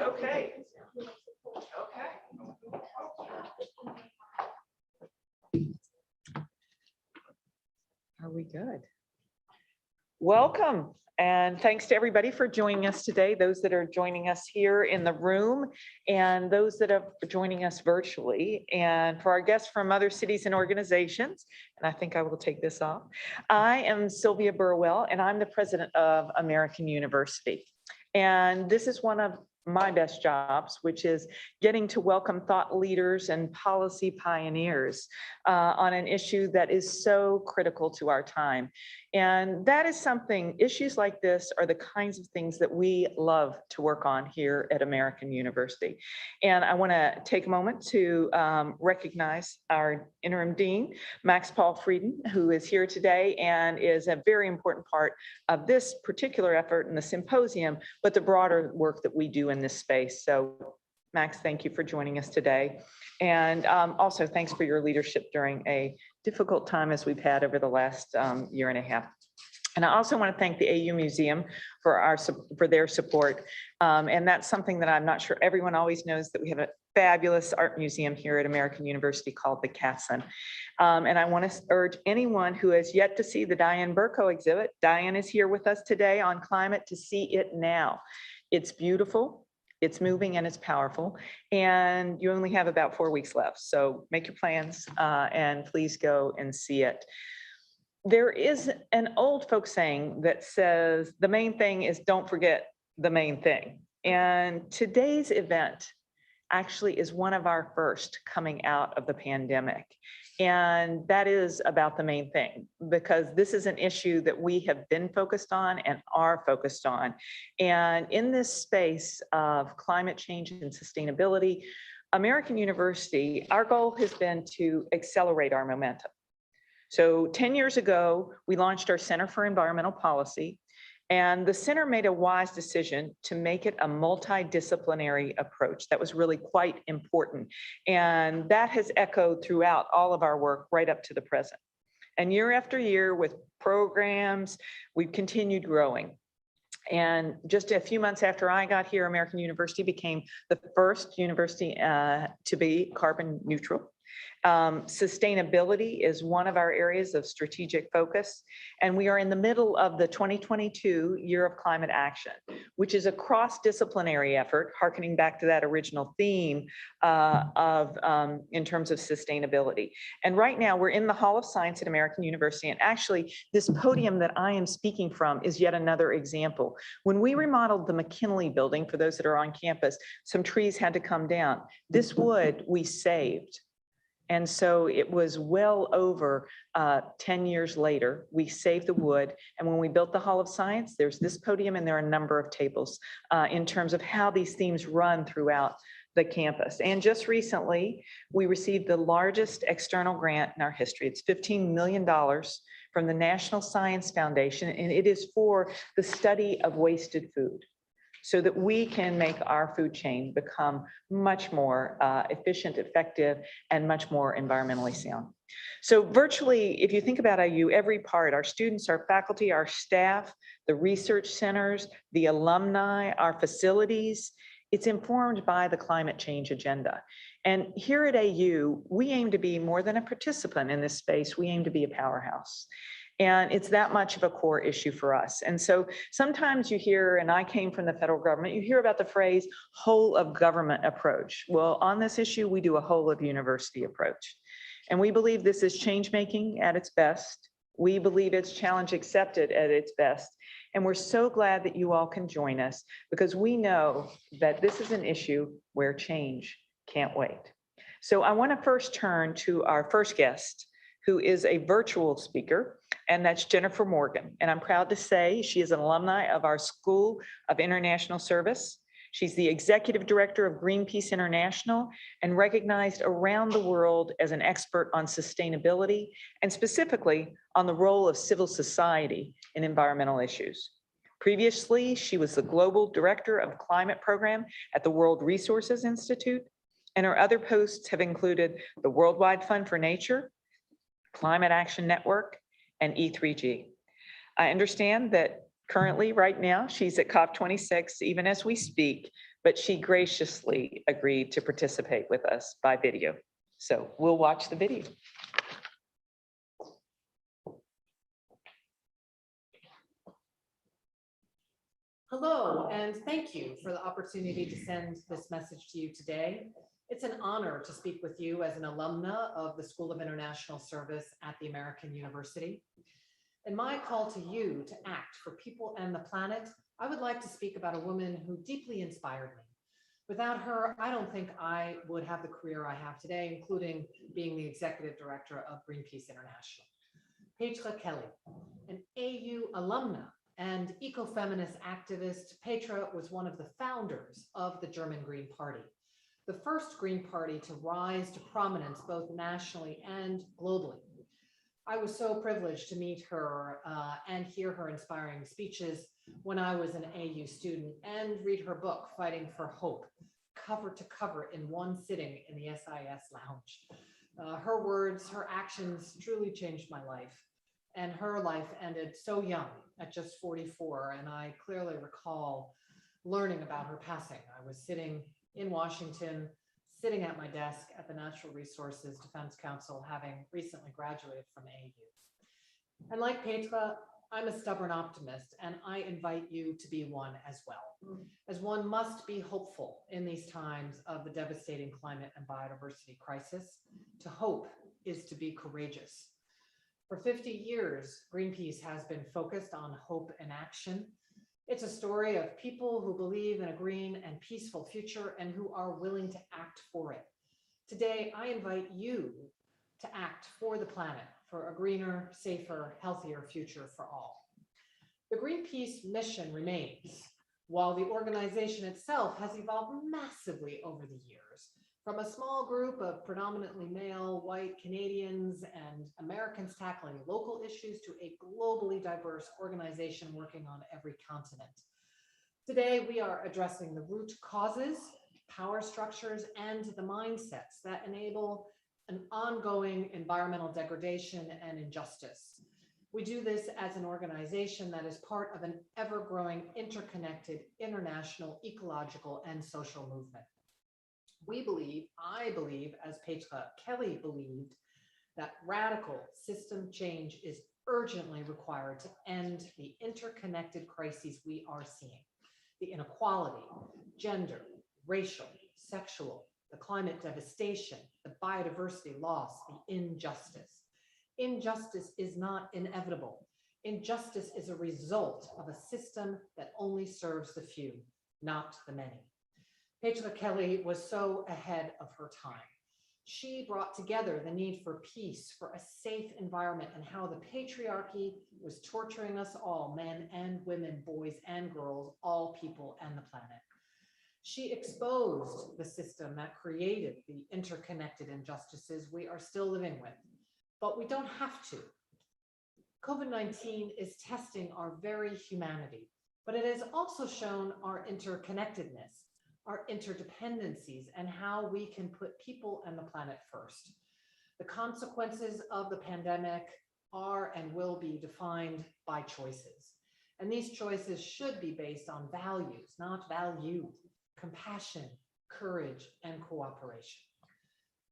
Okay. Are we good? Welcome. And thanks to everybody for joining us today, those that are joining us here in the room and those that are joining us virtually. And for our guests from other cities and organizations, and I think I will take this off. I am Sylvia Burwell, and I'm the president of American University. And this is one of my best jobs, which is getting to welcome thought leaders and policy pioneers on an issue that is so critical to our time. And that is something, issues like this are the kinds of things that we love to work on here at American University. And I want to take a moment to recognize our interim dean, Max Paul Frieden, who is here today and is a very important part of this particular effort in the symposium, but the broader work that we do in this space. So Max, thank you for joining us today. And also thanks for your leadership during a difficult time as we've had over the last year and a half. And I also want to thank the AU Museum for their support. And that's something that I'm not sure everyone always knows, that we have a fabulous art museum here at American University called the Casson. And I want to urge anyone who has yet to see the Diane Burko exhibit. Diane is here with us today on climate, to see it now. It's beautiful, it's moving, and it's powerful. And you only have about 4 weeks left. So make your plans and please go and see it. There is an old folk saying that says the main thing is don't forget the main thing. And today's event actually is one of our first coming out of the pandemic. And that is about the main thing, because this is an issue that we have been focused on and are focused on. And in this space of climate change and sustainability, American University, our goal has been to accelerate our momentum. So 10 years ago, we launched our Center for Environmental Policy, and the center made a wise decision to make it a multidisciplinary approach. That was really quite important. And that has echoed throughout all of our work right up to the present. And year after year with programs, we've continued growing. And just a few months after I got here, American University became the first university to be carbon neutral. Sustainability is one of our areas of strategic focus, and we are in the middle of the 2022 Year of Climate Action, which is a cross-disciplinary effort, hearkening back to that original theme in terms of sustainability. And right now we're in the Hall of Science at American University, and actually this podium that I am speaking from is yet another example. When we remodeled the McKinley building, for those that are on campus, some trees had to come down. This wood we saved. And so it was well over 10 years later, we saved the wood. And when we built the Hall of Science, there's this podium and there are a number of tables in terms of how these themes run throughout the campus. And just recently, we received the largest external grant in our history. It's $15 million from the National Science Foundation, and it is for the study of wasted food, so that we can make our food chain become much more efficient, effective, and much more environmentally sound. So virtually, if you think about IU, every part, our students, our faculty, our staff, the research centers, the alumni, our facilities, it's informed by the climate change agenda. And here at AU, we aim to be more than a participant in this space, we aim to be a powerhouse. And it's that much of a core issue for us. And so sometimes you hear, and I came from the federal government, you hear about the phrase whole of government approach. Well, on this issue, we do a whole of university approach. And we believe this is change making at its best. We believe it's challenge accepted at its best. And we're so glad that you all can join us, because we know that this is an issue where change can't wait. So I want to first turn to our first guest, who is a virtual speaker, and that's Jennifer Morgan. And I'm proud to say she is an alumni of our School of International Service. She's the executive director of Greenpeace International and recognized around the world as an expert on sustainability and specifically on the role of civil society in environmental issues. Previously, she was the global director of climate program at the World Resources Institute, and her other posts have included the Worldwide Fund for Nature, Climate Action Network, and E3G. I understand that currently, right now, she's at COP26, even as we speak, but she graciously agreed to participate with us by video. So we'll watch the video. Hello, and thank you for the opportunity to send this message to you today. It's an honor to speak with you as an alumna of the School of International Service at the American University. In my call to you to act for people and the planet, I would like to speak about a woman who deeply inspired me. Without her, I don't think I would have the career I have today, including being the executive director of Greenpeace International. Petra Kelly, an AU alumna and ecofeminist activist, Petra was one of the founders of the German Green Party, the first Green Party to rise to prominence both nationally and globally. I was so privileged to meet her and hear her inspiring speeches when I was an AU student and read her book, Fighting for Hope, cover to cover in one sitting in the SIS lounge. Her words, her actions truly changed my life. And her life ended so young at just 44. And I clearly recall learning about her passing. I was sitting in Washington, sitting at my desk at the Natural Resources Defense Council, having recently graduated from AU. And like Petra, I'm a stubborn optimist, and I invite you to be one as well, as one must be hopeful in these times of the devastating climate and biodiversity crisis. To hope is to be courageous. For 50 years, Greenpeace has been focused on hope and action. It's a story of people who believe in a green and peaceful future and who are willing to act for it. Today, I invite you to act for the planet, for a greener, safer, healthier future for all. The Greenpeace mission remains, while the organization itself has evolved massively over the years. From a small group of predominantly male, white Canadians and Americans tackling local issues to a globally diverse organization working on every continent. Today, we are addressing the root causes, power structures, and the mindsets that enable an ongoing environmental degradation and injustice. We do this as an organization that is part of an ever-growing, interconnected, international, ecological, and social movement. We believe, I believe, as Petra Kelly believed, that radical system change is urgently required to end the interconnected crises we are seeing. The inequality, gender, racial, sexual, the climate devastation, the biodiversity loss, the injustice. Injustice is not inevitable. Injustice is a result of a system that only serves the few, not the many. Petra Kelly was so ahead of her time. She brought together the need for peace, for a safe environment, and how the patriarchy was torturing us all, men and women, boys and girls, all people and the planet. She exposed the system that created the interconnected injustices we are still living with, but we don't have to. COVID-19 is testing our very humanity, but it has also shown our interconnectedness, our interdependencies, and how we can put people and the planet first. The consequences of the pandemic are and will be defined by choices. And these choices should be based on values, not value, compassion, courage, and cooperation.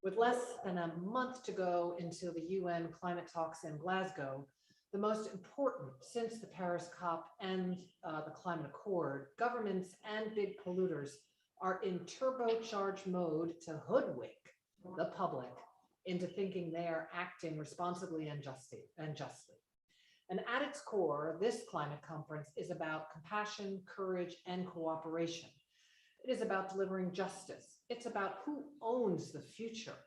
With less than a month to go until the UN climate talks in Glasgow, the most important since the Paris COP and the Climate Accord, governments and big polluters are in turbocharged mode to hoodwink the public into thinking they are acting responsibly and justly. And at its core, this climate conference is about compassion, courage, and cooperation. It is about delivering justice. It's about who owns the future.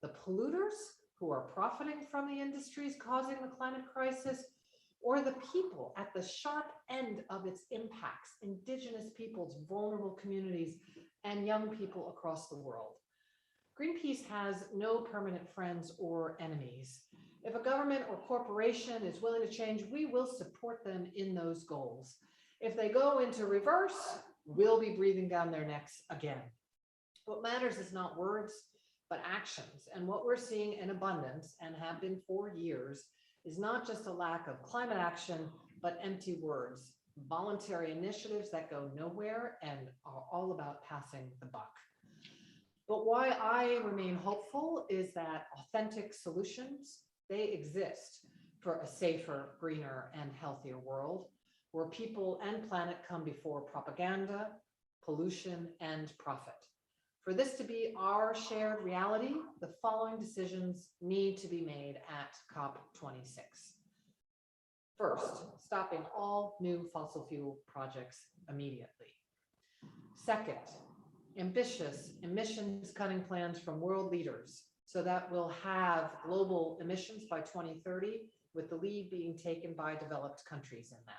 The polluters who are profiting from the industries causing the climate crisis, or the people at the sharp end of its impacts, indigenous peoples, vulnerable communities, and young people across the world. Greenpeace has no permanent friends or enemies. If a government or corporation is willing to change, we will support them in those goals. If they go into reverse, we'll be breathing down their necks again. What matters is not words, but actions. And what we're seeing in abundance, and have been for years, is not just a lack of climate action, but empty words. voluntary initiatives that go nowhere and are all about passing the buck. But why I remain hopeful is that authentic solutions, they exist for a safer, greener, and healthier world where people and planet come before propaganda, pollution, and profit. For this to be our shared reality, the following decisions need to be made at COP26. First, stopping all new fossil fuel projects immediately. Second, ambitious emissions cutting plans from world leaders so that we'll have global emissions by 2030, with the lead being taken by developed countries in that.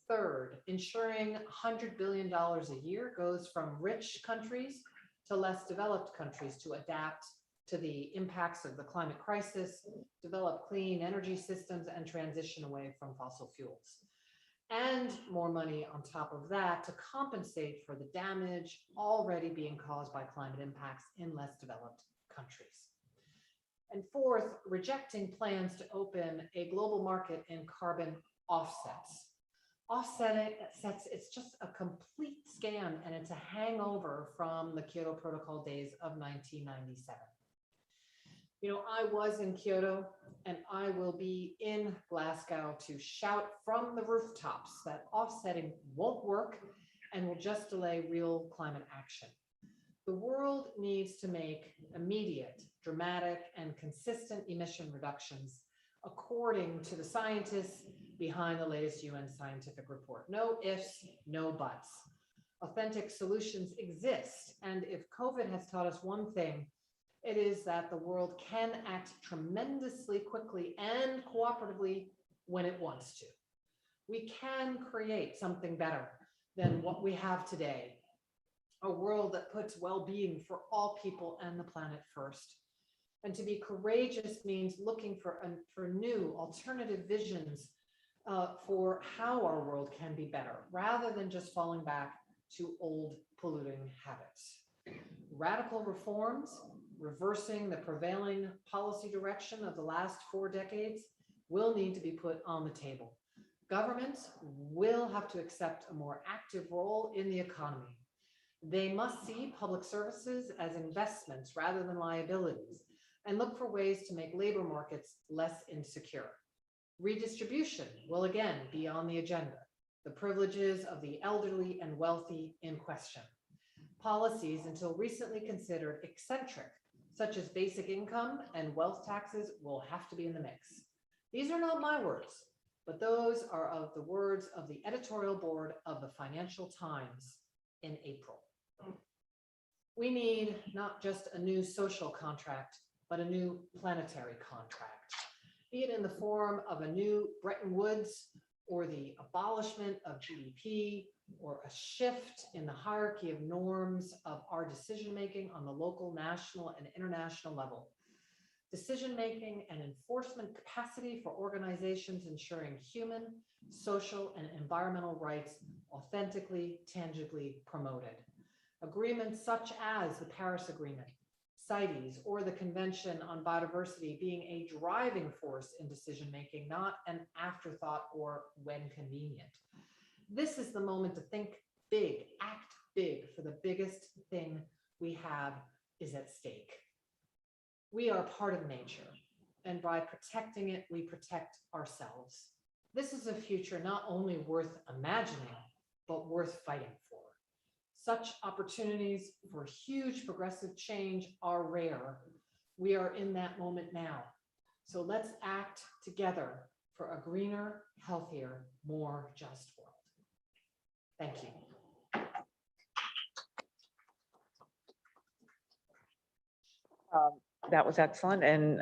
Third, ensuring $100 billion a year goes from rich countries to less developed countries to adapt to the impacts of the climate crisis, develop clean energy systems, and transition away from fossil fuels. And more money on top of that to compensate for the damage already being caused by climate impacts in less developed countries. And fourth, rejecting plans to open a global market in carbon offsets. Offsetting, it's just a complete scam, and it's a hangover from the Kyoto Protocol days of 1997. You know, I was in Kyoto, and I will be in Glasgow to shout from the rooftops that offsetting won't work and will just delay real climate action. The world needs to make immediate, dramatic, and consistent emission reductions according to the scientists behind the latest UN scientific report. No ifs, no buts. Authentic solutions exist. And if COVID has taught us one thing, it is that the world can act tremendously quickly and cooperatively when it wants to. We can create something better than what we have today, a world that puts well-being for all people and the planet first. And to be courageous means looking for new alternative visions for how our world can be better, rather than just falling back to old polluting habits. Radical reforms, reversing the prevailing policy direction of the last 4 decades, will need to be put on the table. Governments will have to accept a more active role in the economy. They must see public services as investments rather than liabilities, and look for ways to make labor markets less insecure. Redistribution will again be on the agenda, the privileges of the elderly and wealthy in question. Policies until recently considered eccentric, such as basic income and wealth taxes, will have to be in the mix. These are not my words, but those are of the words of the editorial board of the Financial Times in April. We need not just a new social contract, but a new planetary contract, be it in the form of a new Bretton Woods or the abolishment of GDP or a shift in the hierarchy of norms of our decision-making on the local, national, and international level. Decision-making and enforcement capacity for organizations ensuring human, social, and environmental rights authentically, tangibly promoted. Agreements such as the Paris Agreement, CITES, or the Convention on Biodiversity being a driving force in decision-making, not an afterthought or when convenient. This is the moment to think big, act big, for the biggest thing we have is at stake. We are part of nature, and by protecting it, we protect ourselves. This is a future not only worth imagining, but worth fighting for. Such opportunities for huge progressive change are rare. We are in that moment now. So let's act together for a greener, healthier, more just world. Thank you. That was excellent, and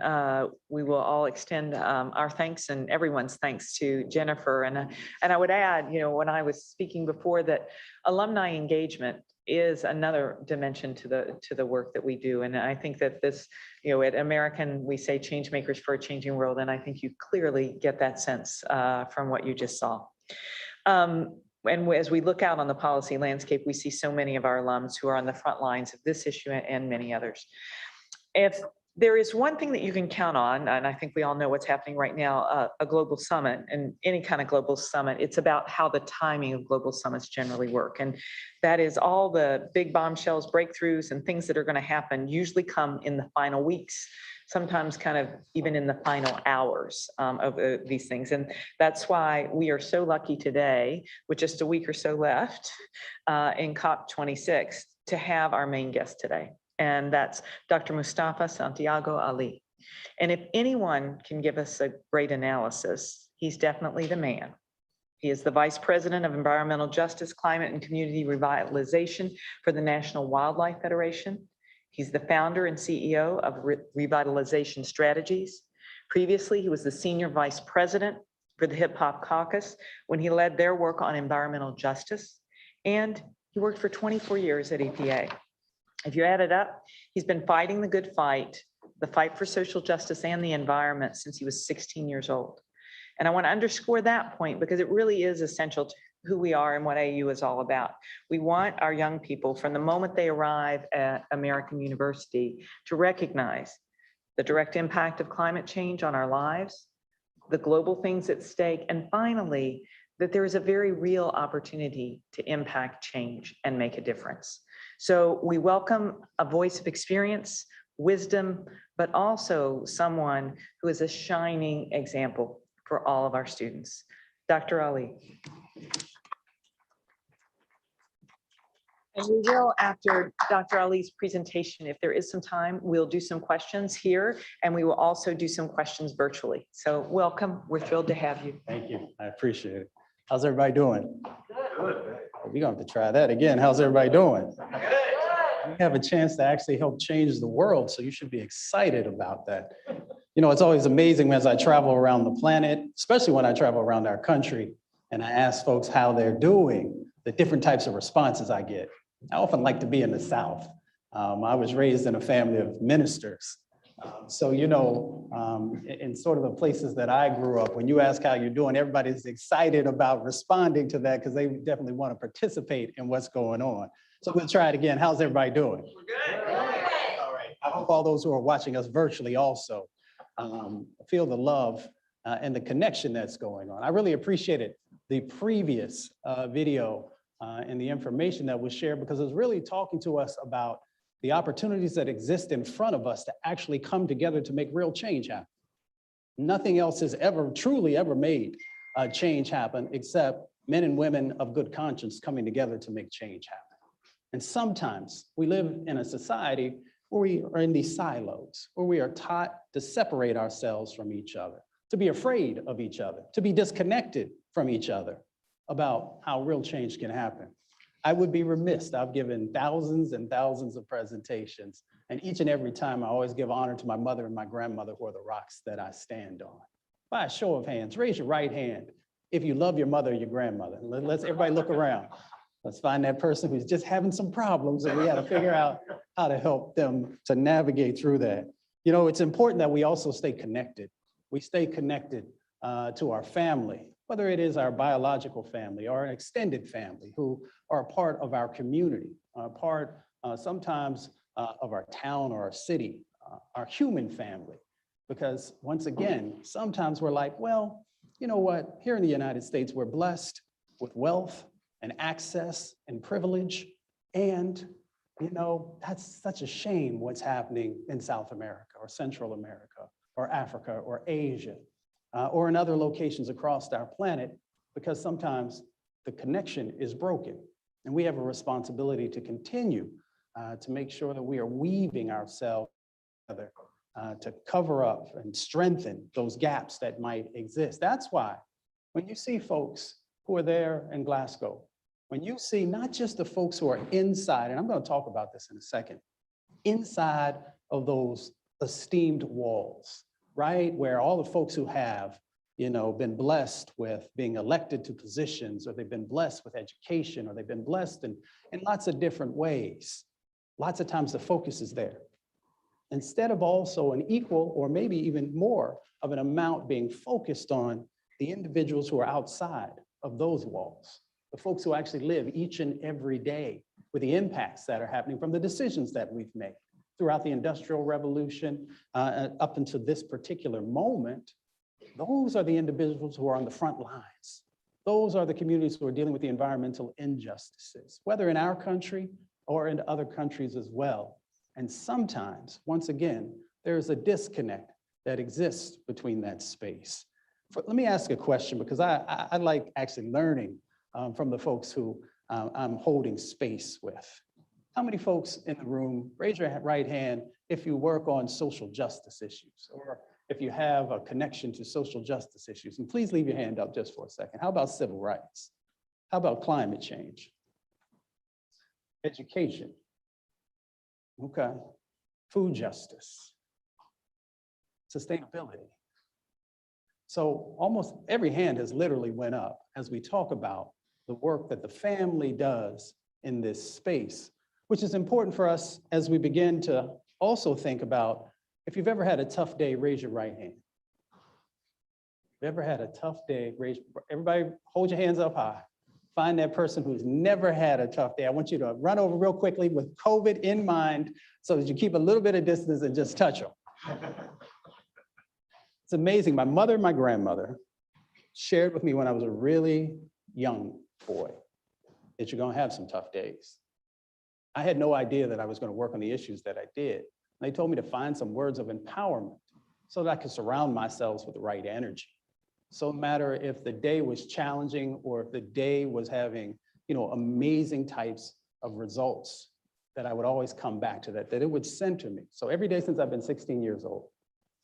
we will all extend our thanks and everyone's thanks to Jennifer. And I would add, you know, when I was speaking before, that alumni engagement is another dimension to the work that we do. And I think that this, you know, at American, we say change makers for a changing world, and I think you clearly get that sense from what you just saw. And as we look out on the policy landscape, we see so many of our alums who are on the front lines of this issue and many others. If There is one thing that you can count on, and I think we all know what's happening right now, a global summit, and any kind of global summit, it's about how the timing of global summits generally work. And that is all the big bombshells, breakthroughs, and things that are going to happen usually come in the final weeks, sometimes kind of even in the final hours of these things. And that's why we are so lucky today, with just a week or so left in COP26, to have our main guest today. And that's Dr. Mustafa Santiago Ali. And if anyone can give us a great analysis, he's definitely the man. He is the Vice President of Environmental Justice, Climate, and Community Revitalization for the National Wildlife Federation. He's the founder and CEO of Revitalization Strategies. Previously, he was the Senior Vice President for the Hip Hop Caucus when he led their work on environmental justice. And he worked for 24 years at EPA. If you add it up, he's been fighting the good fight, the fight for social justice and the environment, since he was 16 years old. And I want to underscore that point because it really is essential to who we are and what AU is all about. We want our young people, from the moment they arrive at American University, to recognize the direct impact of climate change on our lives, the global things at stake, and finally, that there is a very real opportunity to impact change and make a difference. So we welcome a voice of experience, wisdom, but also someone who is a shining example for all of our students. Dr. Ali. And we will, after Dr. Ali's presentation, if there is some time, we'll do some questions here, and we will also do some questions virtually. So welcome, we're thrilled to have you. Thank you, I appreciate it. How's everybody doing? Good. We're gonna have to try that again. How's everybody doing? Good. We have a chance to actually help change the world, so you should be excited about that. You know, it's always amazing as I travel around the planet, especially when I travel around our country, and I ask folks how they're doing, the different types of responses I get. I often like to be in the South. I was raised in a family of ministers. So, you know, in sort of the places that I grew up, when you ask how you're doing, everybody's excited about responding to that because they definitely want to participate in what's going on. So we'll try it again. How's everybody doing? We're good. All right. I hope all those who are watching us virtually also feel the love and the connection that's going on. I really appreciated the previous video and the information that was shared, because it was really talking to us about the opportunities that exist in front of us to actually come together to make real change happen. Nothing else has ever truly ever made change happen except men and women of good conscience coming together to make change happen. And sometimes we live in a society where we are in these silos, where we are taught to separate ourselves from each other, to be afraid of each other, to be disconnected from each other about how real change can happen. I would be remiss. I've given thousands and thousands of presentations, and each and every time I always give honor to my mother and my grandmother, who are the rocks that I stand on. By a show of hands, raise your right hand if you love your mother or your grandmother. Let's everybody look around. Let's find that person who's just having some problems, and we got to figure out how to help them to navigate through that. You know, it's important that we also stay connected. We stay connected to our family, whether it is our biological family or an extended family who are a part of our community, part sometimes of our town or our city, our human family. Because once again, sometimes we're like, well, you know what? Here in the United States, we're blessed with wealth and access and privilege. And, you know, that's such a shame what's happening in South America or Central America or Africa or Asia or in other locations across our planet, because sometimes the connection is broken. And we have a responsibility to continue to make sure that we are weaving ourselves together to cover up and strengthen those gaps that might exist. That's why when you see folks who are there in Glasgow, when you see not just the folks who are inside, and I'm going to talk about this in a second, inside of those esteemed walls, right? Where all the folks who have, you know, been blessed with being elected to positions, or they've been blessed with education, or they've been blessed in lots of different ways. Lots of times the focus is there. Instead of also an equal or maybe even more of an amount being focused on the individuals who are outside of those walls, the folks who actually live each and every day with the impacts that are happening from the decisions that we've made, throughout the Industrial Revolution, up until this particular moment, those are the individuals who are on the front lines. Those are the communities who are dealing with the environmental injustices, whether in our country or in other countries as well. And sometimes, once again, there's a disconnect that exists between that space. Let me ask a question, because I like actually learning from the folks who I'm holding space with. How many folks in the room, raise your right hand if you work on social justice issues, or if you have a connection to social justice issues? And please leave your hand up just for a second. How about civil rights? How about climate change? Education? Okay. Food justice? Sustainability? So almost every hand has literally went up as we talk about the work that the family does in this space, which is important for us as we begin to also think about, if you've ever had a tough day, raise your right hand. If you've ever had a tough day, everybody hold your hands up high. Find that person who's never had a tough day. I want you to run over real quickly with COVID in mind so that you keep a little bit of distance and just touch them. It's amazing. My mother and my grandmother shared with me when I was a really young boy that you're going to have some tough days. I had no idea that I was going to work on the issues that I did. And they told me to find some words of empowerment so that I could surround myself with the right energy. So no matter if the day was challenging or if the day was having, amazing types of results, that I would always come back to that it would center me. So every day since I've been 16 years old,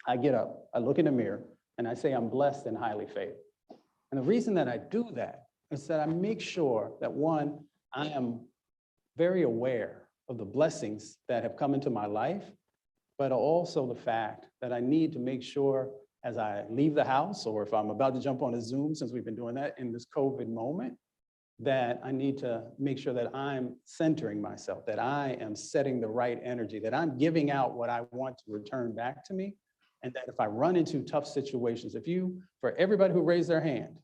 I get up, I look in the mirror, and I say I'm blessed and highly favored. And the reason that I do that is that I make sure that, one, I am very aware of the blessings that have come into my life, but also the fact that I need to make sure as I leave the house, or if I'm about to jump on a Zoom, since we've been doing that in this COVID moment, that I need to make sure that I'm centering myself, that I am setting the right energy, that I'm giving out what I want to return back to me. And that if I run into tough situations, for everybody who raised their hand,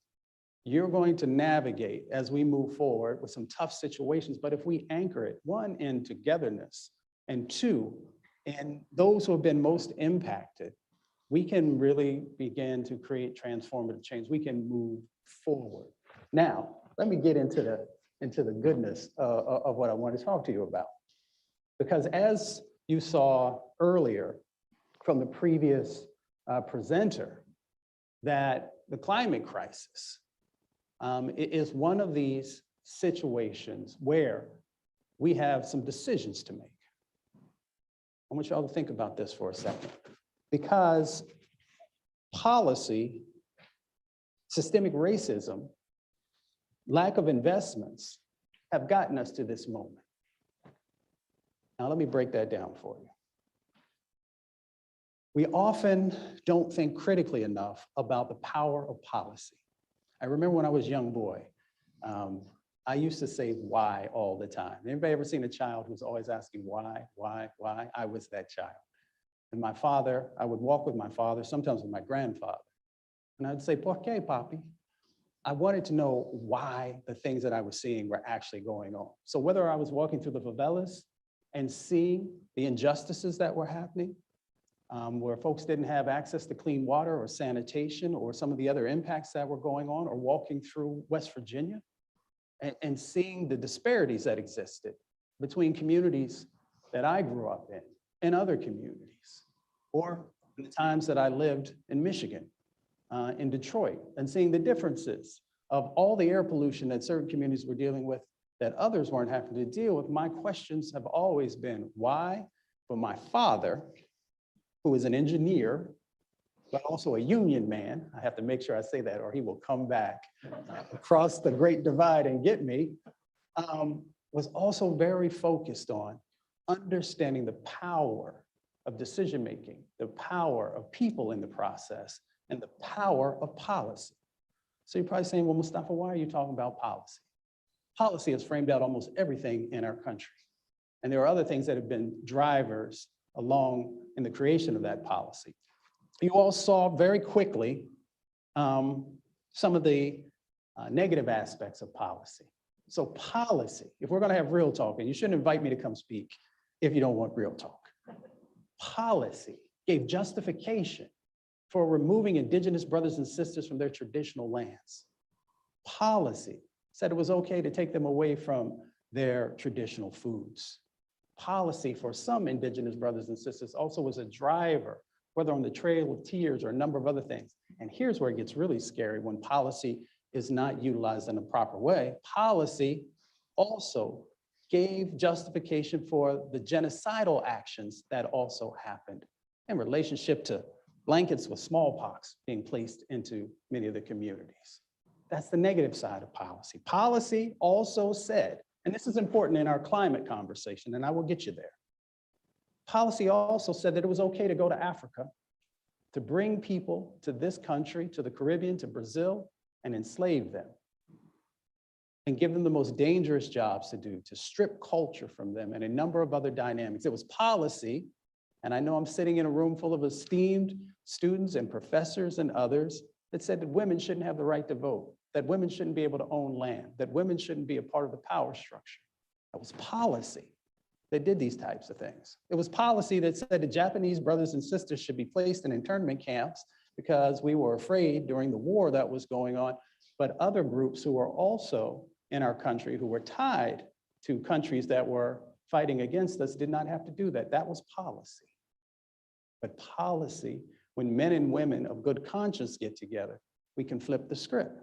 you're going to navigate as we move forward with some tough situations. But if we anchor it, one, in togetherness, and two, in those who have been most impacted, we can really begin to create transformative change. We can move forward. Now, let me get into the goodness of what I want to talk to you about. Because as you saw earlier, from the previous presenter, that the climate crisis is one of these situations where we have some decisions to make. I want you all to think about this for a second, because policy, systemic racism, lack of investments have gotten us to this moment. Now, let me break that down for you. We often don't think critically enough about the power of policy. I remember when I was a young boy, I used to say why all the time. Anybody ever seen a child who's always asking why? I was that child. And my father, I would walk with my father, sometimes with my grandfather. And I'd say, ¿Por qué, papi? I wanted to know why the things that I was seeing were actually going on. So whether I was walking through the favelas and seeing the injustices that were happening, where folks didn't have access to clean water or sanitation or some of the other impacts that were going on, or walking through West Virginia and seeing the disparities that existed between communities that I grew up in and other communities, or in the times that I lived in Michigan, in Detroit, and seeing the differences of all the air pollution that certain communities were dealing with that others weren't having to deal with. My questions have always been why, but my father, who is an engineer, but also a union man, I have to make sure I say that or he will come back across the Great Divide and get me, was also very focused on understanding the power of decision-making, the power of people in the process, and the power of policy. So you're probably saying, well, Mustafa, why are you talking about policy? Policy has framed out almost everything in our country. And there are other things that have been drivers along in the creation of that policy. You all saw very quickly some of the negative aspects of policy. So policy, if we're gonna have real talk, and you shouldn't invite me to come speak if you don't want real talk. Policy gave justification for removing indigenous brothers and sisters from their traditional lands. Policy said it was okay to take them away from their traditional foods. Policy for some indigenous brothers and sisters also was a driver, whether on the Trail of Tears or a number of other things. And here's where it gets really scary when policy is not utilized in a proper way. Policy also gave justification for the genocidal actions that also happened in relationship to blankets with smallpox being placed into many of the communities. That's the negative side of policy. Policy also said, and this is important in our climate conversation, and I will get you there. Policy also said that it was okay to go to Africa, to bring people to this country, to the Caribbean, to Brazil, and enslave them, and give them the most dangerous jobs to do, to strip culture from them, and a number of other dynamics. It was policy, and I know I'm sitting in a room full of esteemed students and professors and others that said that women shouldn't have the right to vote, that women shouldn't be able to own land, that women shouldn't be a part of the power structure. That was policy that did these types of things. It was policy that said the Japanese brothers and sisters should be placed in internment camps because we were afraid during the war that was going on, but other groups who were also in our country who were tied to countries that were fighting against us did not have to do that. That was policy. But policy, when men and women of good conscience get together, we can flip the script,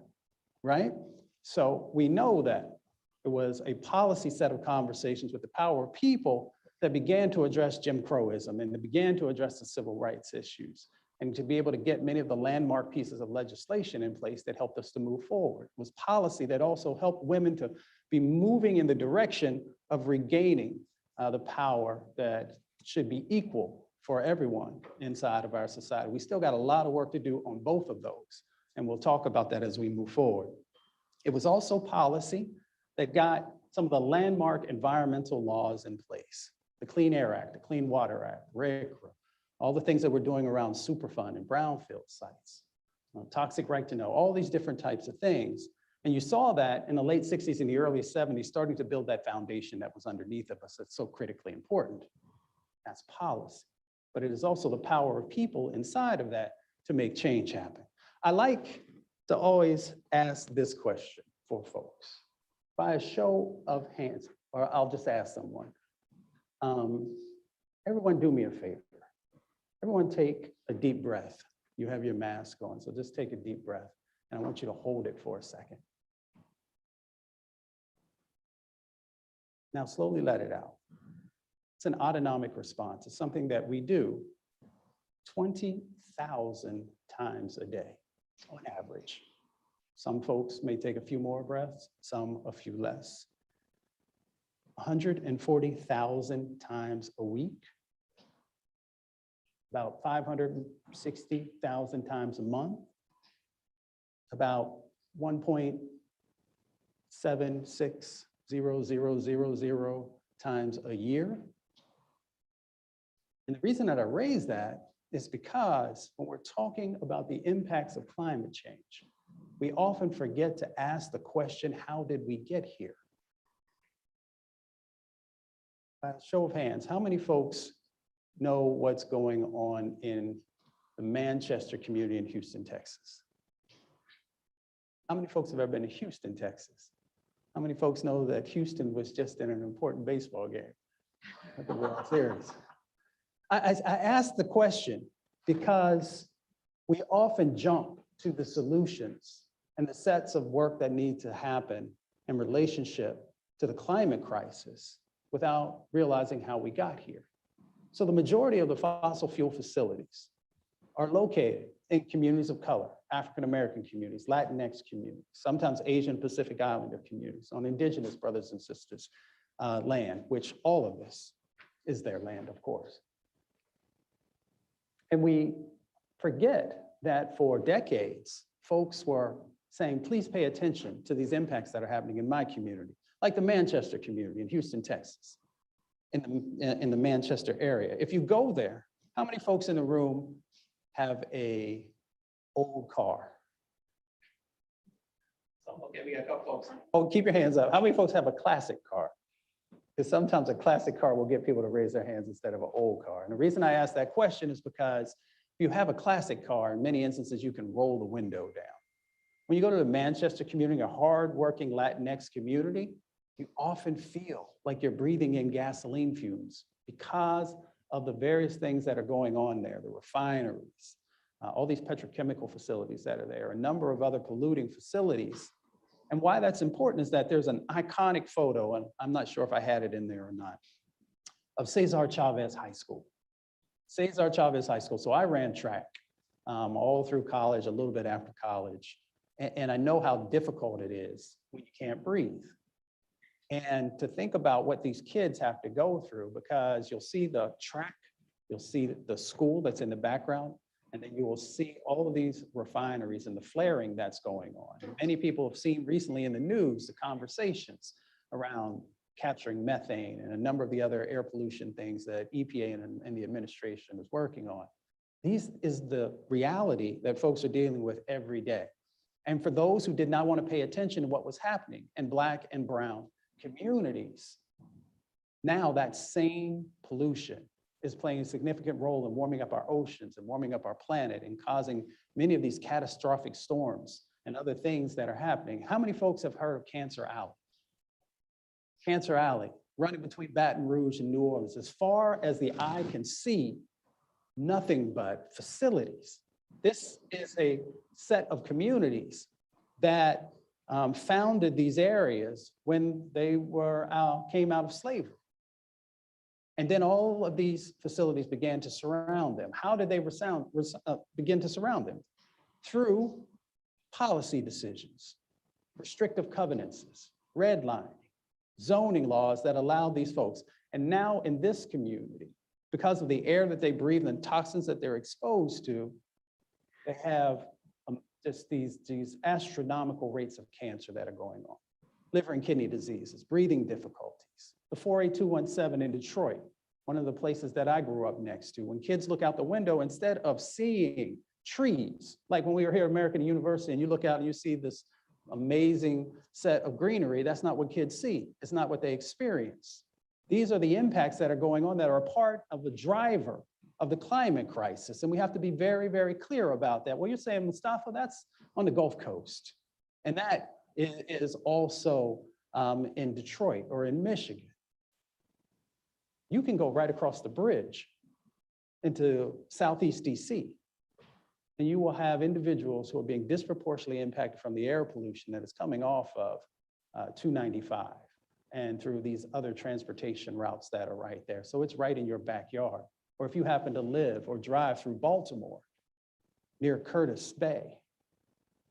right? So we know that it was a policy set of conversations with the power of people that began to address Jim Crowism and that began to address the civil rights issues and to be able to get many of the landmark pieces of legislation in place that helped us to move forward. It was policy that also helped women to be moving in the direction of regaining the power that should be equal for everyone inside of our society. We still got a lot of work to do on both of those, and we'll talk about that as we move forward. It was also policy that got some of the landmark environmental laws in place. The Clean Air Act, the Clean Water Act, RCRA, all the things that we're doing around Superfund and brownfield sites, toxic right to know, all these different types of things. And you saw that in the late 60s and the early 70s, starting to build that foundation that was underneath of us that's so critically important. That's policy. But it is also the power of people inside of that to make change happen. I like to always ask this question for folks. By a show of hands, or I'll just ask someone. Everyone do me a favor. Everyone take a deep breath. You have your mask on, so just take a deep breath. And I want you to hold it for a second. Now slowly let it out. It's an autonomic response. It's something that we do 20,000 times a day on average. Some folks may take a few more breaths, some a few less. 140,000 times a week, about 560,000 times a month, about 1.76000 times a year. And the reason that I raise that is because when we're talking about the impacts of climate change, we often forget to ask the question, how did we get here? By a show of hands, how many folks know what's going on in the Manchester community in Houston, Texas? How many folks have ever been to Houston, Texas? How many folks know that Houston was just in an important baseball game at the World Series? I ask the question because we often jump to the solutions and the sets of work that need to happen in relationship to the climate crisis without realizing how we got here. So the majority of the fossil fuel facilities are located in communities of color, African-American communities, Latinx communities, sometimes Asian Pacific Islander communities, on indigenous brothers and sisters land, which all of this is their land, of course. And we forget that for decades, folks were saying, please pay attention to these impacts that are happening in my community, like the Manchester community in Houston, Texas, in the Manchester area. If you go there, how many folks in the room have a old car? Okay, we got a couple folks. Oh, keep your hands up. How many folks have a classic car? Because sometimes a classic car will get people to raise their hands instead of an old car. And the reason I ask that question is because if you have a classic car, in many instances, you can roll the window down. When you go to the Manchester community, a hardworking Latinx community, you often feel like you're breathing in gasoline fumes because of the various things that are going on there, the refineries, all these petrochemical facilities that are there, a number of other polluting facilities. And why that's important is that there's an iconic photo, and I'm not sure if I had it in there or not, of Cesar Chavez High School. Cesar Chavez High School. So I ran track all through college, a little bit after college. And I know how difficult it is when you can't breathe. And to think about what these kids have to go through, because you'll see the track, you'll see the school that's in the background, and then you will see all of these refineries and the flaring that's going on. And many people have seen recently in the news the conversations around capturing methane and a number of the other air pollution things that EPA and the administration is working on. These is the reality that folks are dealing with every day. And for those who did not want to pay attention to what was happening in Black and brown communities, now that same pollution is playing a significant role in warming up our oceans and warming up our planet and causing many of these catastrophic storms and other things that are happening. How many folks have heard of Cancer Alley? Cancer Alley, running between Baton Rouge and New Orleans. As far as the eye can see, nothing but facilities. This is a set of communities that founded these areas when they came out of slavery. And then all of these facilities began to surround them. How did they begin to surround them? Through policy decisions, restrictive covenants, redlining, zoning laws that allowed these folks. And now in this community, because of the air that they breathe and toxins that they're exposed to, they have just these astronomical rates of cancer that are going on. Liver and kidney diseases, breathing difficulties. The 48217 in Detroit, one of the places that I grew up next to, when kids look out the window, instead of seeing trees, like when we were here at American University and you look out and you see this amazing set of greenery, that's not what kids see. It's not what they experience. These are the impacts that are going on that are a part of the driver of the climate crisis. And we have to be very, very clear about that. Well, you're saying, Mustafa, that's on the Gulf Coast. And that is also in Detroit or in Michigan. You can go right across the bridge into Southeast DC, and you will have individuals who are being disproportionately impacted from the air pollution that is coming off of 295 and through these other transportation routes that are right there. So it's right in your backyard. Or if you happen to live or drive through Baltimore, near Curtis Bay,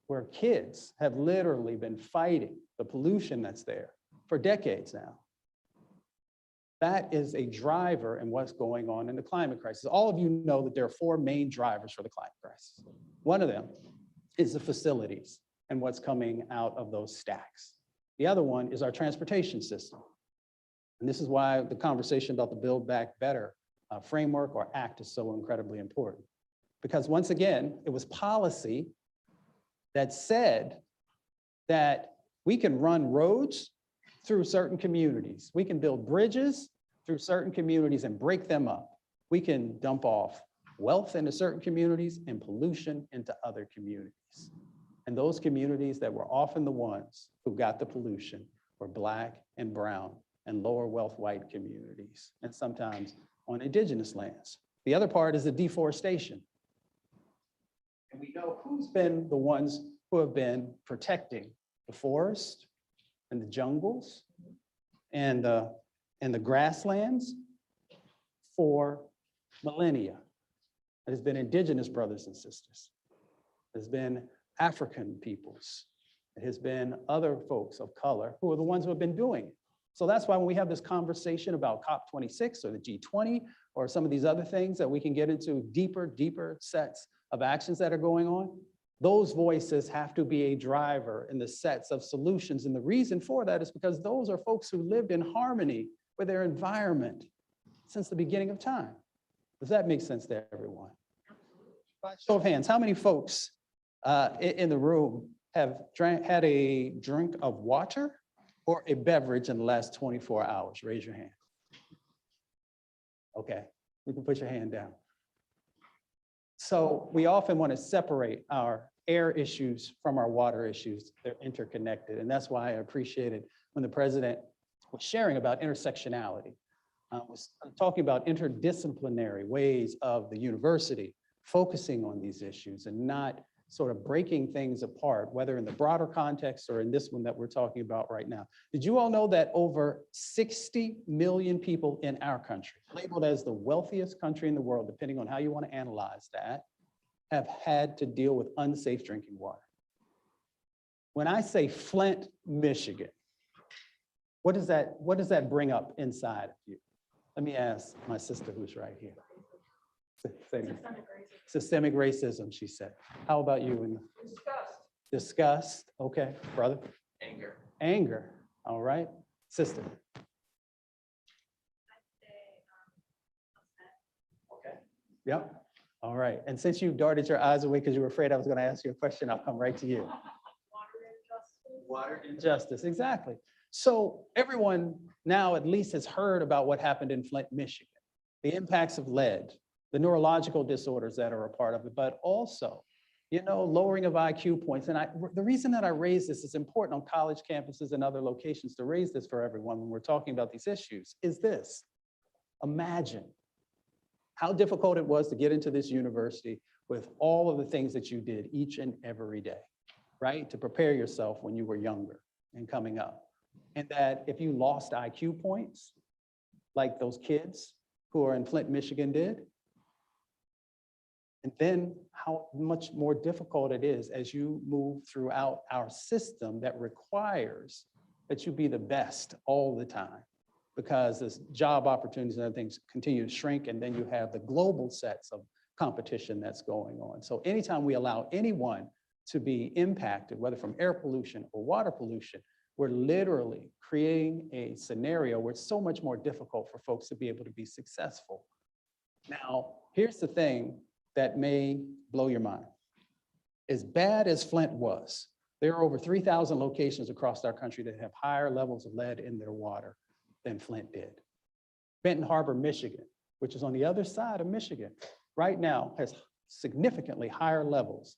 where kids have literally been fighting the pollution that's there for decades now. That is a driver in what's going on in the climate crisis. All of you know that there are four main drivers for the climate crisis. One of them is the facilities and what's coming out of those stacks. The other one is our transportation system. And this is why the conversation about the Build Back Better framework or act is so incredibly important. Because once again, it was policy that said that we can run roads through certain communities. We can build bridges through certain communities and break them up. We can dump off wealth into certain communities and pollution into other communities. And those communities that were often the ones who got the pollution were Black and brown and lower wealth white communities, and sometimes on indigenous lands. The other part is the deforestation. And we know who's been the ones who have been protecting the forest and the jungles and the grasslands for millennia. It has been indigenous brothers and sisters. It has been African peoples. It has been other folks of color who are the ones who have been doing it. So that's why when we have this conversation about COP26 or the G20 or some of these other things that we can get into deeper sets of actions that are going on, those voices have to be a driver in the sets of solutions. And the reason for that is because those are folks who lived in harmony with their environment since the beginning of time. Does that make sense to everyone? By show of hands, how many folks in the room have had a drink of water or a beverage in the last 24 hours? Raise your hand. Okay, you can put your hand down. So we often want to separate our air issues from our water issues. They're interconnected. And that's why I appreciated when the president was sharing about intersectionality. Was talking about interdisciplinary ways of the university focusing on these issues and not sort of breaking things apart, whether in the broader context or in this one that we're talking about right now. Did you all know that over 60 million people in our country, labeled as the wealthiest country in the world, depending on how you want to analyze that, have had to deal with unsafe drinking water? When I say Flint, Michigan, what does that bring up inside of you? Let me ask my sister who's right here. Systemic racism, she said. How about you? Disgust. Disgust, okay, brother. Anger. Anger, all right. Sister. Okay. Yep, all right. And since you darted your eyes away because you were afraid I was going to ask you a question, I'll come right to you. Water injustice, exactly. So everyone now at least has heard about what happened in Flint, Michigan, the impacts of lead, the neurological disorders that are a part of it, but also, you know, lowering of IQ points. And the reason that I raise this is important on college campuses and other locations to raise this for everyone when we're talking about these issues is this. Imagine how difficult it was to get into this university with all of the things that you did each and every day, right? To prepare yourself when you were younger and coming up. And that if you lost IQ points, like those kids who are in Flint, Michigan did, and then how much more difficult it is as you move throughout our system that requires that you be the best all the time, because as job opportunities and other things continue to shrink, and then you have the global sets of competition that's going on. So anytime we allow anyone to be impacted, whether from air pollution or water pollution, we're literally creating a scenario where it's so much more difficult for folks to be able to be successful. Now, here's the thing that may blow your mind. As bad as Flint was, there are over 3,000 locations across our country that have higher levels of lead in their water than Flint did. Benton Harbor, Michigan, which is on the other side of Michigan, right now has significantly higher levels.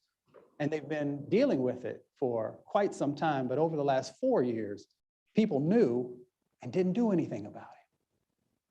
And they've been dealing with it for quite some time, but over the last 4 years, people knew and didn't do anything about it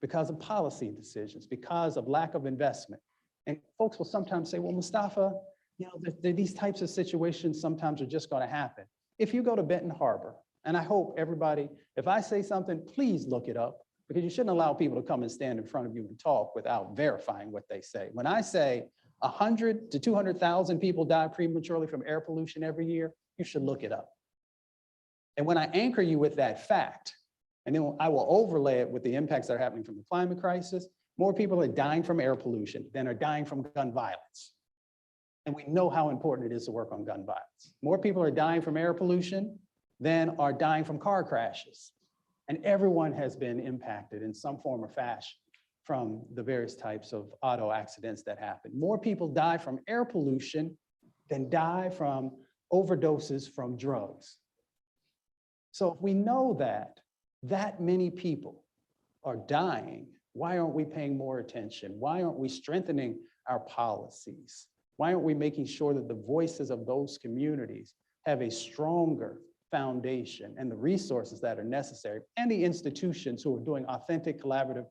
because of policy decisions, because of lack of investment. And folks will sometimes say, well, Mustafa, you know, these types of situations sometimes are just going to happen. If you go to Benton Harbor, and I hope everybody, if I say something, please look it up, because you shouldn't allow people to come and stand in front of you and talk without verifying what they say. When I say 100 to 200,000 people die prematurely from air pollution every year, you should look it up. And when I anchor you with that fact, and then I will overlay it with the impacts that are happening from the climate crisis, more people are dying from air pollution than are dying from gun violence. And we know how important it is to work on gun violence. More people are dying from air pollution than are dying from car crashes. And everyone has been impacted in some form or fashion from the various types of auto accidents that happen. More people die from air pollution than die from overdoses from drugs. So if we know that many people are dying, why aren't we paying more attention? Why aren't we strengthening our policies? Why aren't we making sure that the voices of those communities have a stronger foundation and the resources that are necessary, and the institutions who are doing authentic collaborative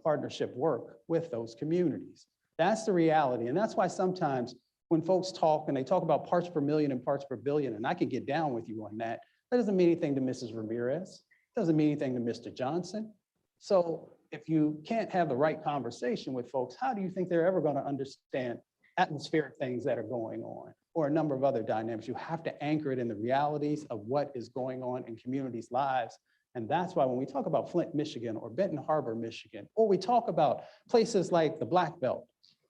partnership work with those communities? That's the reality. And that's why sometimes when folks talk and they talk about parts per million and parts per billion, and I can get down with you on that, that doesn't mean anything to Mrs. Ramirez, doesn't mean anything to Mr. Johnson. So if you can't have the right conversation with folks, how do you think they're ever going to understand atmospheric things that are going on, or a number of other dynamics? You have to anchor it in the realities of what is going on in communities' lives. And that's why when we talk about Flint, Michigan, or Benton Harbor, Michigan, or we talk about places like the Black Belt,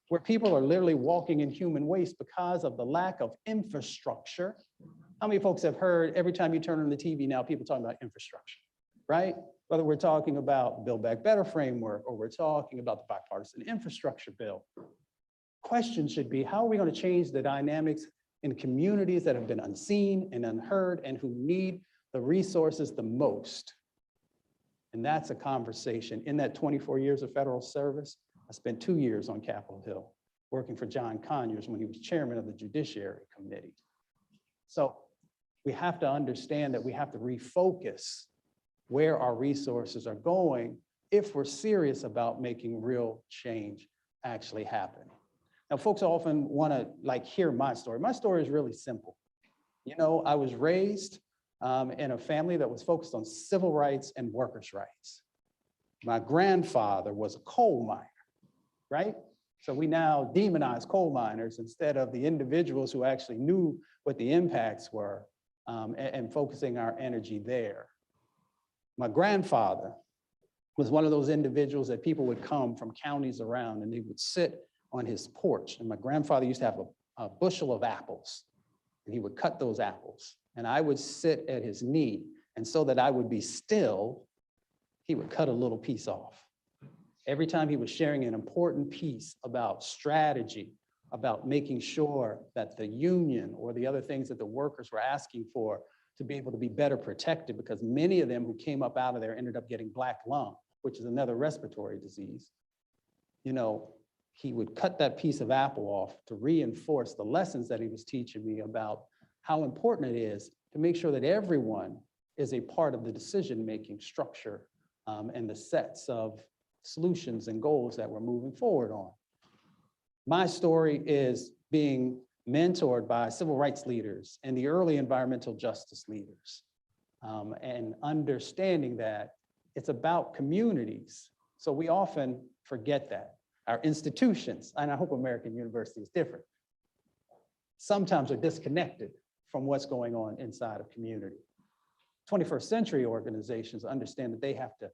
where people are literally walking in human waste because of the lack of infrastructure. How many folks have heard every time you turn on the TV now, people talking about infrastructure, right? Whether we're talking about Build Back Better framework, or we're talking about the bipartisan infrastructure bill. Question should be, how are we going to change the dynamics in communities that have been unseen and unheard and who need the resources the most. And that's a conversation. In that 24 years of federal service, I spent 2 years on Capitol Hill working for John Conyers when he was chairman of the Judiciary Committee. So we have to understand that we have to refocus where our resources are going if we're serious about making real change actually happen. Now, folks often want to hear my story. My story is really simple. You know, I was raised in a family that was focused on civil rights and workers' rights. My grandfather was a coal miner, right? So we now demonize coal miners instead of the individuals who actually knew what the impacts were and focusing our energy there. My grandfather was one of those individuals that people would come from counties around and they would sit on his porch. And my grandfather used to have a bushel of apples and he would cut those apples. And I would sit at his knee, and so that I would be still, he would cut a little piece off. Every time he was sharing an important piece about strategy, about making sure that the union or the other things that the workers were asking for to be able to be better protected, because many of them who came up out of there ended up getting black lung, which is another respiratory disease. You know, he would cut that piece of apple off to reinforce the lessons that he was teaching me about how important it is to make sure that everyone is a part of the decision-making structure and the sets of solutions and goals that we're moving forward on. My story is being mentored by civil rights leaders and the early environmental justice leaders, and understanding that it's about communities. So we often forget that. Our institutions, and I hope American University is different, sometimes are disconnected from what's going on inside of community. 21st century organizations understand that they have to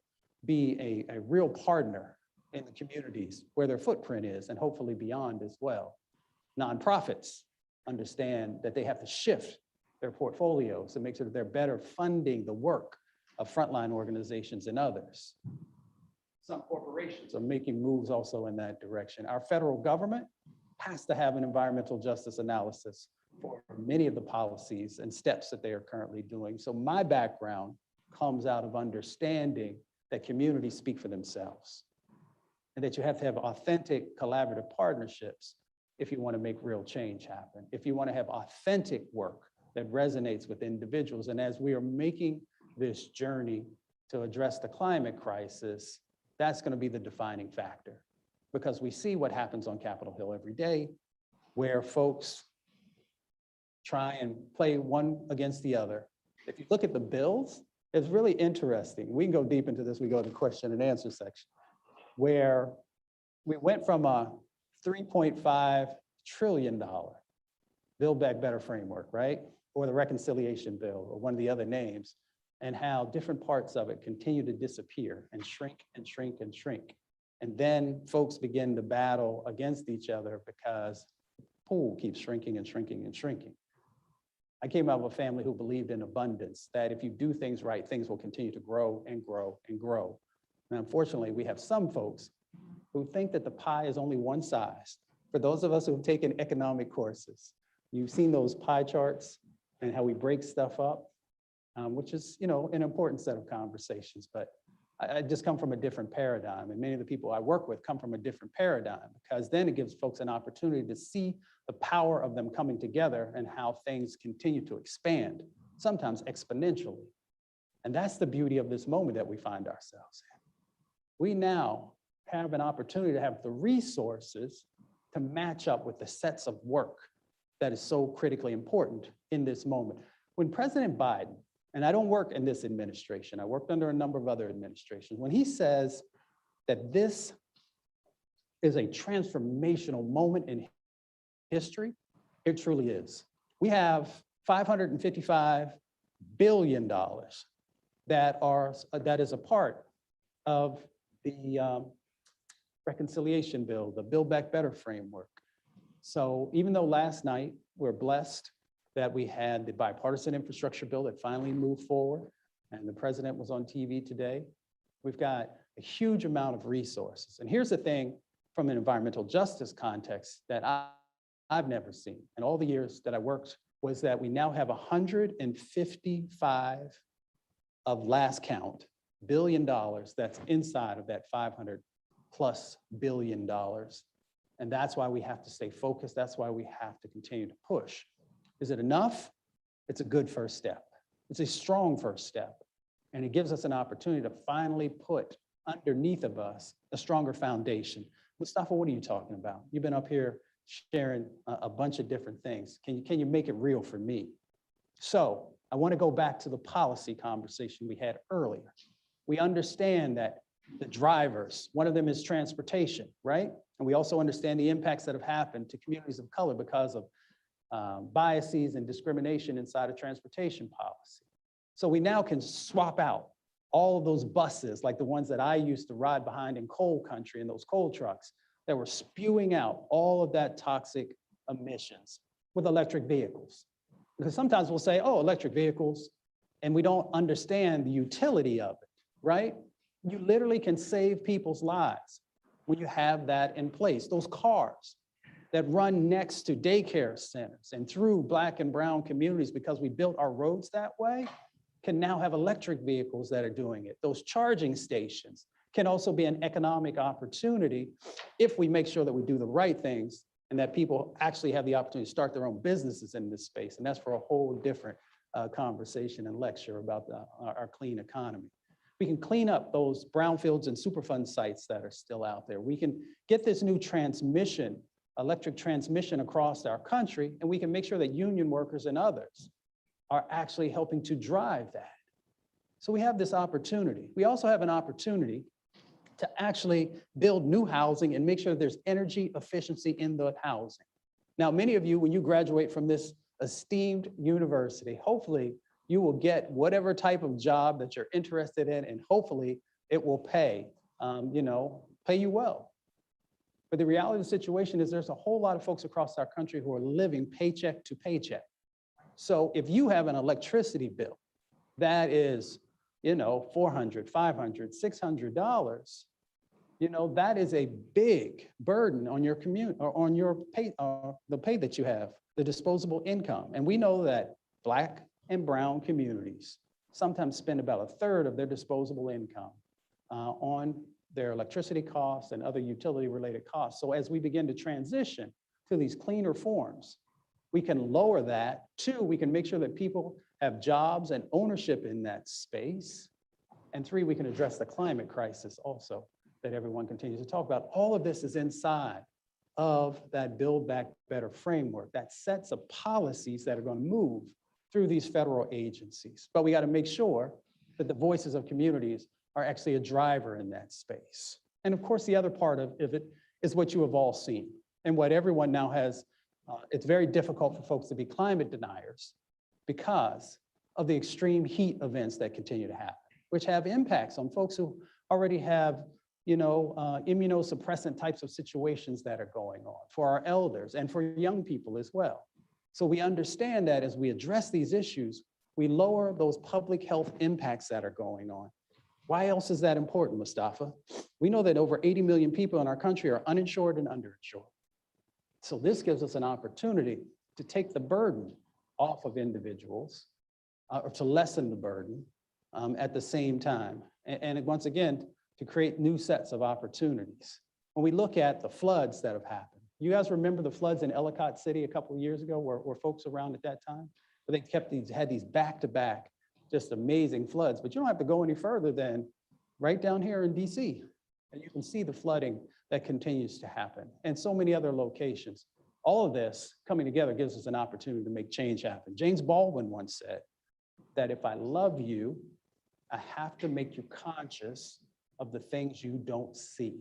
be a real partner in the communities where their footprint is, and hopefully beyond as well. Nonprofits understand that they have to shift their portfolios to make sure that they're better funding the work of frontline organizations and others. Some corporations are making moves also in that direction. Our federal government has to have an environmental justice analysis for many of the policies and steps that they are currently doing. So my background comes out of understanding that communities speak for themselves and that you have to have authentic collaborative partnerships if you want to make real change happen, if you want to have authentic work that resonates with individuals. And as we are making this journey to address the climate crisis, that's going to be the defining factor, because we see what happens on Capitol Hill every day, where folks try and play one against the other. If you look at the bills, it's really interesting. We can go deep into this. We go to the question and answer section, where we went from a $3.5 trillion Build Back Better framework, right? Or the reconciliation bill, or one of the other names, and how different parts of it continue to disappear and shrink and shrink and shrink. And then folks begin to battle against each other because the pool keeps shrinking and shrinking and shrinking. I came out of a family who believed in abundance, that if you do things right, things will continue to grow and grow and grow. And unfortunately, we have some folks who think that the pie is only one size. For those of us who have taken economic courses, you've seen those pie charts and how we break stuff up, which is, you know, an important set of conversations. But I just come from a different paradigm, and many of the people I work with come from a different paradigm, because then it gives folks an opportunity to see the power of them coming together and how things continue to expand, sometimes exponentially. And that's the beauty of this moment that we find ourselves in. We now have an opportunity to have the resources to match up with the sets of work that is so critically important in this moment. When President Biden, and I don't work in this administration, I worked under a number of other administrations, when he says that this is a transformational moment in history, it truly is. We have $555 billion that is a part of the reconciliation bill, the Build Back Better framework. So even though last night we're blessed that we had the bipartisan infrastructure bill that finally moved forward, and the president was on TV today, we've got a huge amount of resources. And here's the thing from an environmental justice context that I've never seen in all the years that I worked, was that we now have 155 of last count, $1 billion that's inside of that $500+ billion. And that's why we have to stay focused. That's why we have to continue to push. Is it enough? It's a good first step. It's a strong first step. And it gives us an opportunity to finally put underneath of us a stronger foundation. Mustafa, what are you talking about? You've been up here sharing a bunch of different things. Can you make it real for me? So I want to go back to the policy conversation we had earlier. We understand that the drivers, one of them is transportation, right? And we also understand the impacts that have happened to communities of color because of biases and discrimination inside of transportation policy. So we now can swap out all of those buses, like the ones that I used to ride behind in coal country, in those coal trucks that were spewing out all of that toxic emissions, with electric vehicles. Because sometimes we'll say, oh, electric vehicles, and we don't understand the utility of it, right? You literally can save people's lives when you have that in place. Those cars that run next to daycare centers and through Black and brown communities, because we built our roads that way, can now have electric vehicles that are doing it. Those charging stations can also be an economic opportunity if we make sure that we do the right things and that people actually have the opportunity to start their own businesses in this space. And that's for a whole different conversation and lecture about our clean economy. We can clean up those brownfields and Superfund sites that are still out there. We can get this new transmission, electric transmission across our country, and we can make sure that union workers and others are actually helping to drive that. So we have this opportunity. We also have an opportunity to actually build new housing and make sure there's energy efficiency in the housing. Now, many of you, when you graduate from this esteemed university, hopefully you will get whatever type of job that you're interested in, and hopefully it will pay you well. But the reality of the situation is there's a whole lot of folks across our country who are living paycheck to paycheck. So if you have an electricity bill that is, $400, $500, $600, that is a big burden on your community or on your pay, the pay that you have, the disposable income. And we know that Black and brown communities sometimes spend about 1/3 of their disposable income on their electricity costs and other utility related costs. So as we begin to transition to these cleaner forms, we can lower that. 2, we can make sure that people have jobs and ownership in that space. And 3, we can address the climate crisis also that everyone continues to talk about. All of this is inside of that Build Back Better framework, that sets of policies that are going to move through these federal agencies. But we got to make sure that the voices of communities are actually a driver in that space. And of course, the other part of it is what you have all seen and what everyone now has. It's very difficult for folks to be climate deniers because of the extreme heat events that continue to happen, which have impacts on folks who already have, immunosuppressant types of situations that are going on, for our elders and for young people as well. So we understand that as we address these issues, we lower those public health impacts that are going on. Why else is that important, Mustafa? We know that over 80 million people in our country are uninsured and underinsured. So this gives us an opportunity to take the burden off of individuals or to lessen the burden at the same time. And once again, to create new sets of opportunities. When we look at the floods that have happened, you guys remember the floods in Ellicott City a couple of years ago? Were folks around at that time? But they had these back-to-back, just amazing floods. But you don't have to go any further than right down here in DC. And you can see the flooding that continues to happen, and so many other locations. All of this coming together gives us an opportunity to make change happen. James Baldwin once said that if I love you, I have to make you conscious of the things you don't see.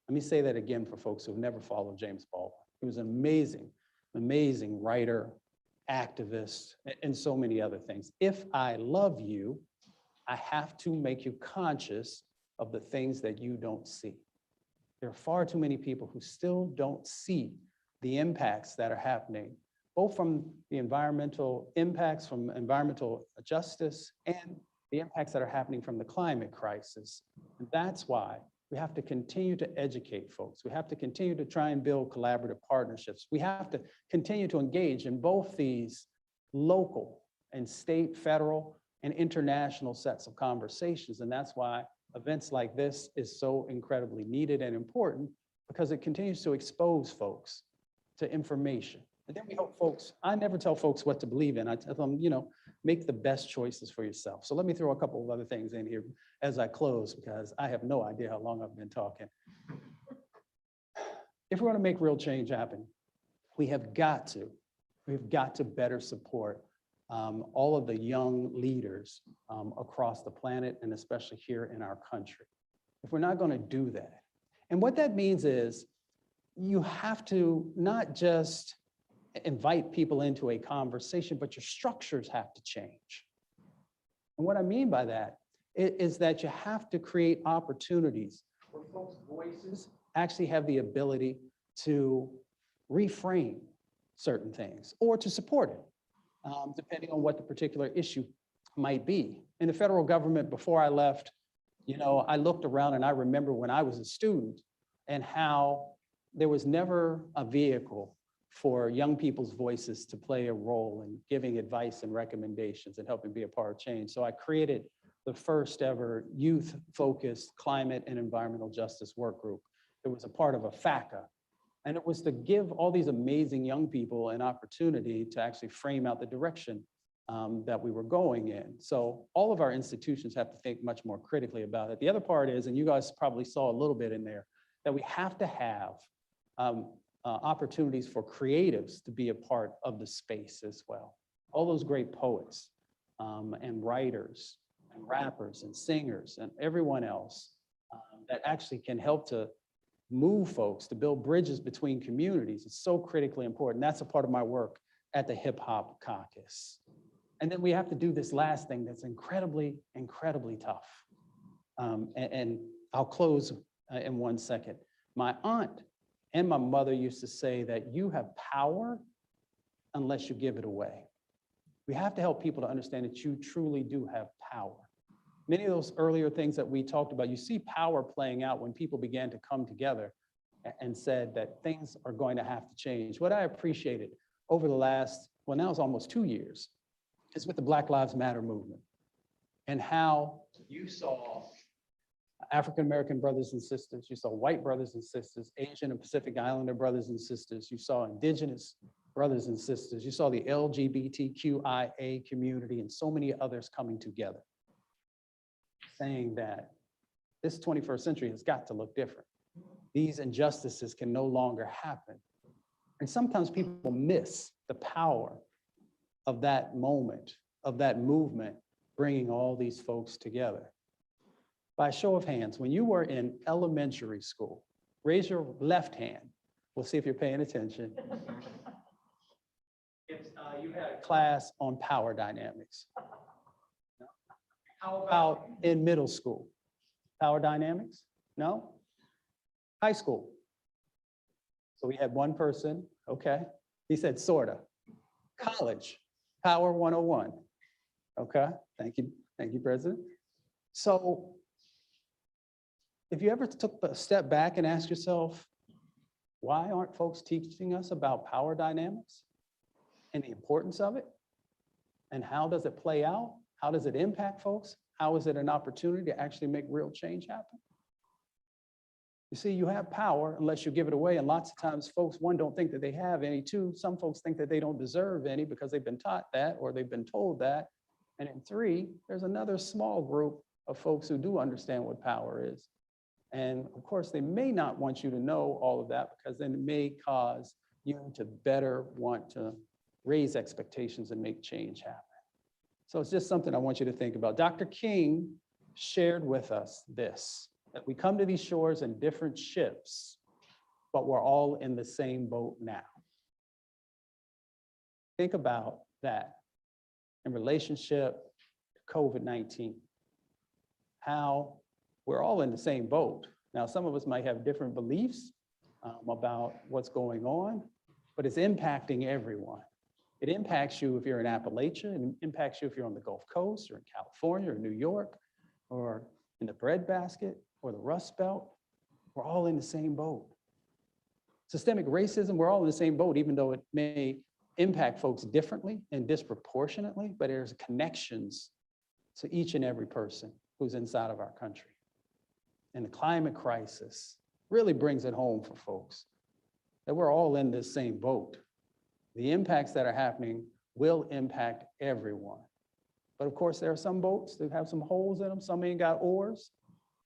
Let me say that again for folks who've never followed James Baldwin. He was an amazing, amazing writer, activist, and so many other things. If I love you, I have to make you conscious of the things that you don't see. There are far too many people who still don't see the impacts that are happening, both from the environmental impacts, from environmental justice, and the impacts that are happening from the climate crisis. And that's why we have to continue to educate folks. We have to continue to try and build collaborative partnerships. We have to continue to engage in both these local and state, federal, and international sets of conversations. And that's why events like this is so incredibly needed and important, because it continues to expose folks to information. And then we help folks, I never tell folks what to believe in. I tell them, make the best choices for yourself. So let me throw a couple of other things in here as I close, because I have no idea how long I've been talking. If we're going to make real change happen, we've got to better support all of the young leaders across the planet, and especially here in our country. If we're not going to do that, and what that means is you have to not just invite people into a conversation, but your structures have to change. And what I mean by that is that you have to create opportunities where folks' voices actually have the ability to reframe certain things or to support it, depending on what the particular issue might be. In the federal government, before I left, I looked around and I remember when I was a student and how there was never a vehicle for young people's voices to play a role in giving advice and recommendations and helping be a part of change. So I created the first ever youth-focused climate and environmental justice work group. It was a part of a FACA. And it was to give all these amazing young people an opportunity to actually frame out the direction that we were going in. So all of our institutions have to think much more critically about it. The other part is, and you guys probably saw a little bit in there, that we have to have opportunities for creatives to be a part of the space as well. All those great poets and writers and rappers and singers and everyone else that actually can help to move folks, to build bridges between communities. It's so critically important. That's a part of my work at the Hip Hop Caucus. And then we have to do this last thing that's incredibly, incredibly tough. And I'll close in 1 second. My aunt and my mother used to say that you have power unless you give it away. We have to help people to understand that you truly do have power. Many of those earlier things that we talked about, you see power playing out when people began to come together and said that things are going to have to change. What I appreciated over the last, well, now it's almost 2 years, is with the Black Lives Matter movement and how you saw African-American brothers and sisters, you saw white brothers and sisters, Asian and Pacific Islander brothers and sisters, you saw indigenous brothers and sisters, you saw the LGBTQIA community and so many others coming together, saying that this 21st century has got to look different. These injustices can no longer happen. And sometimes people miss the power of that moment, of that movement, bringing all these folks together. By a show of hands, when you were in elementary school, raise your left hand. We'll see if you're paying attention. If you had a class on power dynamics. How about in middle school? Power dynamics? No? High school? So we had one person, okay. He said sorta. College, Power 101. Okay, thank you, President. So if you ever took a step back and asked yourself, why aren't folks teaching us about power dynamics and the importance of it? And how does it play out? How does it impact folks? How is it an opportunity to actually make real change happen? You see, you have power unless you give it away. And lots of times folks, one, don't think that they have any. Two, some folks think that they don't deserve any because they've been taught that or they've been told that. And in three, there's another small group of folks who do understand what power is. And of course, they may not want you to know all of that because then it may cause you to better want to raise expectations and make change happen. So it's just something I want you to think about. Dr. King shared with us this, that we come to these shores in different ships, but we're all in the same boat now. Think about that in relationship to COVID-19, how we're all in the same boat. Now, some of us might have different beliefs about what's going on, but it's impacting everyone. It impacts you if you're in Appalachia, and it impacts you if you're on the Gulf Coast or in California or New York or in the breadbasket or the Rust Belt. We're all in the same boat. Systemic racism, we're all in the same boat, even though it may impact folks differently and disproportionately, but there's connections to each and every person who's inside of our country. And the climate crisis really brings it home for folks that we're all in this same boat. The impacts that are happening will impact everyone. But of course, there are some boats that have some holes in them, some ain't got oars,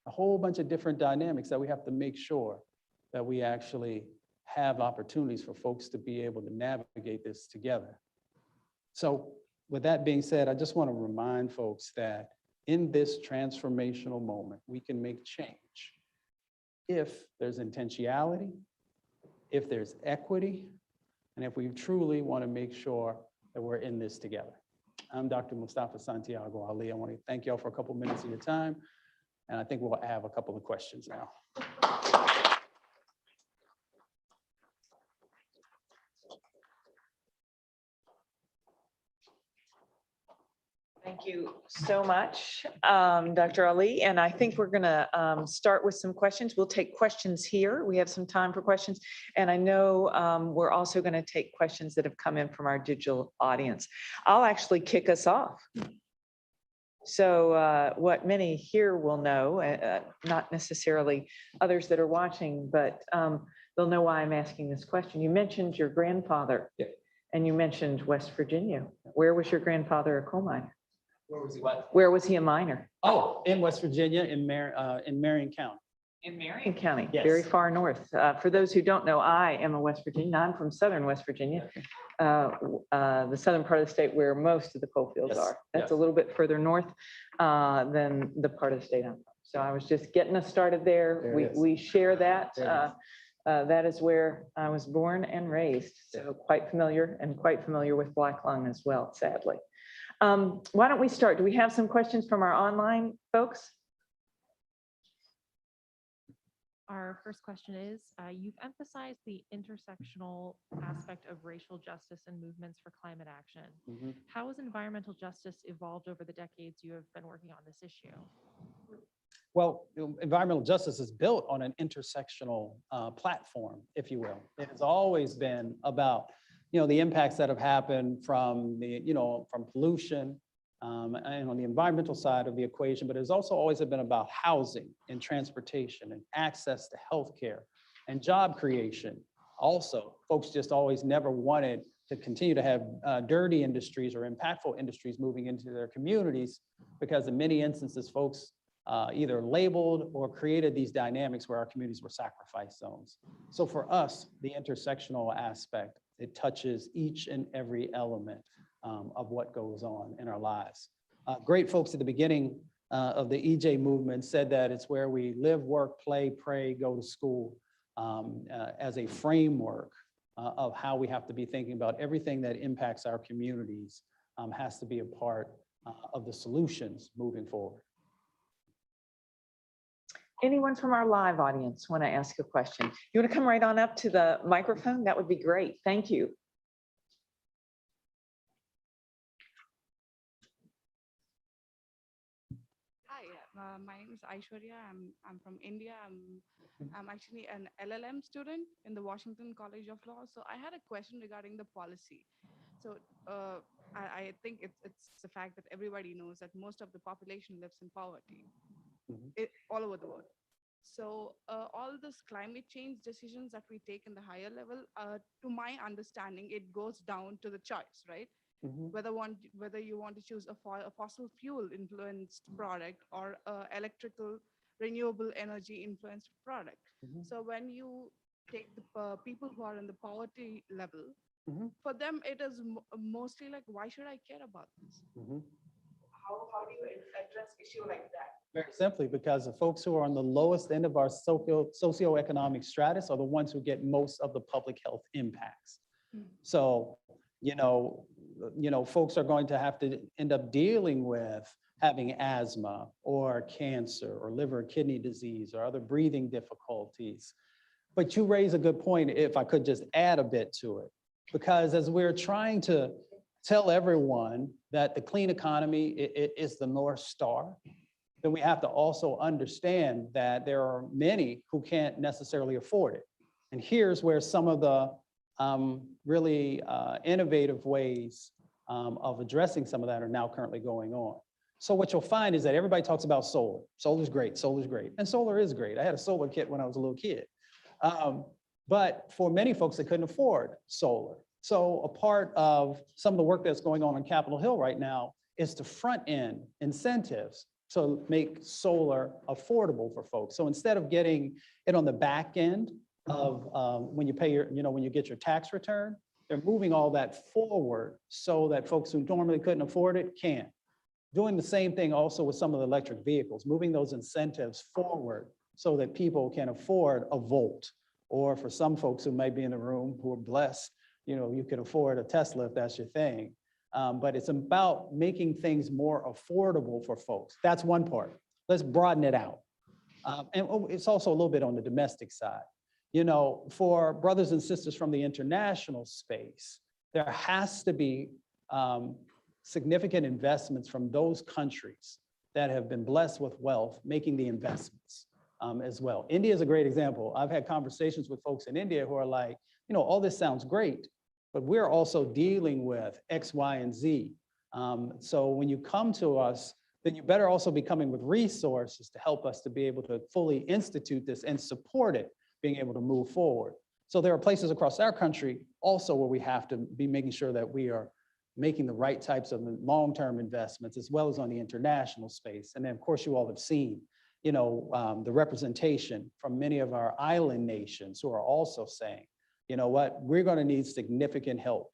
a whole bunch of different dynamics that we have to make sure that we actually have opportunities for folks to be able to navigate this together. So with that being said, I just want to remind folks that in this transformational moment, we can make change if there's intentionality, if there's equity, and if we truly want to make sure that we're in this together. I'm Dr. Mustafa Santiago Ali. I want to thank you all for a couple minutes of your time, and I think we'll have a couple of questions now. Thank you so much, Dr. Ali. And I think we're going to start with some questions. We'll take questions here. We have some time for questions. And I know we're also going to take questions that have come in from our digital audience. I'll actually kick us off. So what many here will know, not necessarily others that are watching, but they'll know why I'm asking this question. You mentioned your grandfather, and you mentioned West Virginia. Where was your grandfather a coal miner? Where was he what? Where was he a miner? Oh, in West Virginia, in Marion County. In Marion County, Yes. very far north. For those who don't know, I am a West Virginian. I'm from southern West Virginia, the southern part of the state where most of the coal fields Yes, are. That's yes. a little bit further north than the part of the state I'm from. So I was just getting us started there. There it is. We share that. There it That is where I was born and raised. So quite familiar with Black Lung as well, sadly. Why don't we start? Do we have some questions from our online folks? Our first question is, you've emphasized the intersectional aspect of racial justice and movements for climate action. Mhm. How has environmental justice evolved over the decades you have been working on this issue? Well, environmental justice is built on an intersectional platform, if you will. It has always been about, the impacts that have happened from from pollution and on the environmental side of the equation, but it's also always been about housing and transportation and access to healthcare and job creation. Also, folks just always never wanted to continue to have dirty industries or impactful industries moving into their communities because in many instances, folks either labeled or created these dynamics where our communities were sacrifice zones. So for us, the intersectional aspect, it touches each and every element of what goes on in our lives. Great folks at the beginning of the EJ movement said that it's where we live, work, play, pray, go to school as a framework of how we have to be thinking about everything that impacts our communities has to be a part of the solutions moving forward. Anyone from our live audience want to ask a question? You want to come right on up to the microphone? That would be great. Thank you. Hi, my name is Aishwarya. I'm from India. I'm actually an LLM student in the Washington College of Law. So I had a question regarding the policy. So I think it's the fact that everybody knows that most of the population lives in poverty all over the world. So all this climate change decisions that we take in the higher level, to my understanding, it goes down to the choice, right? Whether you want to choose a fossil fuel influenced product or electrical renewable energy influenced product. So when you take the people who are in the poverty level, for them it is mostly like, why should I care about this? How do you address issue like that? Very simply, because the folks who are on the lowest end of our socioeconomic stratus are the ones who get most of the public health impacts. So, folks are going to have to end up dealing with having asthma or cancer or liver and kidney disease or other breathing difficulties. But you raise a good point, if I could just add a bit to it, because as we're trying to tell everyone that the clean economy is the North Star, then we have to also understand that there are many who can't necessarily afford it. And here's where some of the really innovative ways of addressing some of that are now currently going on. So what you'll find is that everybody talks about solar. Solar's great, solar's great. And solar is great. I had a solar kit when I was a little kid. But for many folks, they couldn't afford solar. So a part of some of the work that's going on Capitol Hill right now is to front end incentives to make solar affordable for folks. So instead of getting it on the back end of when you pay your, when you get your tax return, they're moving all that forward so that folks who normally couldn't afford it can. Doing the same thing also with some of the electric vehicles, moving those incentives forward so that people can afford a Volt. Or for some folks who might be in the room who are blessed, you can afford a Tesla if that's your thing. But it's about making things more affordable for folks. That's one part. Let's broaden it out. And it's also a little bit on the domestic side. For brothers and sisters from the international space, there has to be significant investments from those countries that have been blessed with wealth, making the investments as well. India is a great example. I've had conversations with folks in India who are like, all this sounds great, but we're also dealing with X, Y, and Z. So when you come to us, then you better also be coming with resources to help us to be able to fully institute this and support it, being able to move forward. So there are places across our country also where we have to be making sure that we are making the right types of long-term investments, as well as on the international space. And then of course you all have seen, the representation from many of our island nations who are also saying, what, we're going to need significant help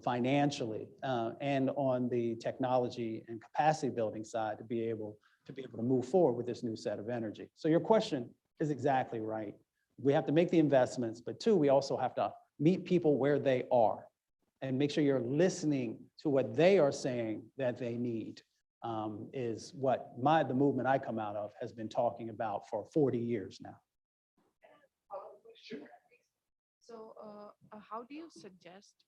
financially and on the technology and capacity building side to be able to move forward with this new set of energy. So your question is exactly right. We have to make the investments, but two, we also have to meet people where they are and make sure you're listening to what they are saying that they need. Is what the movement I come out of has been talking about for 40 years now. So how do you suggest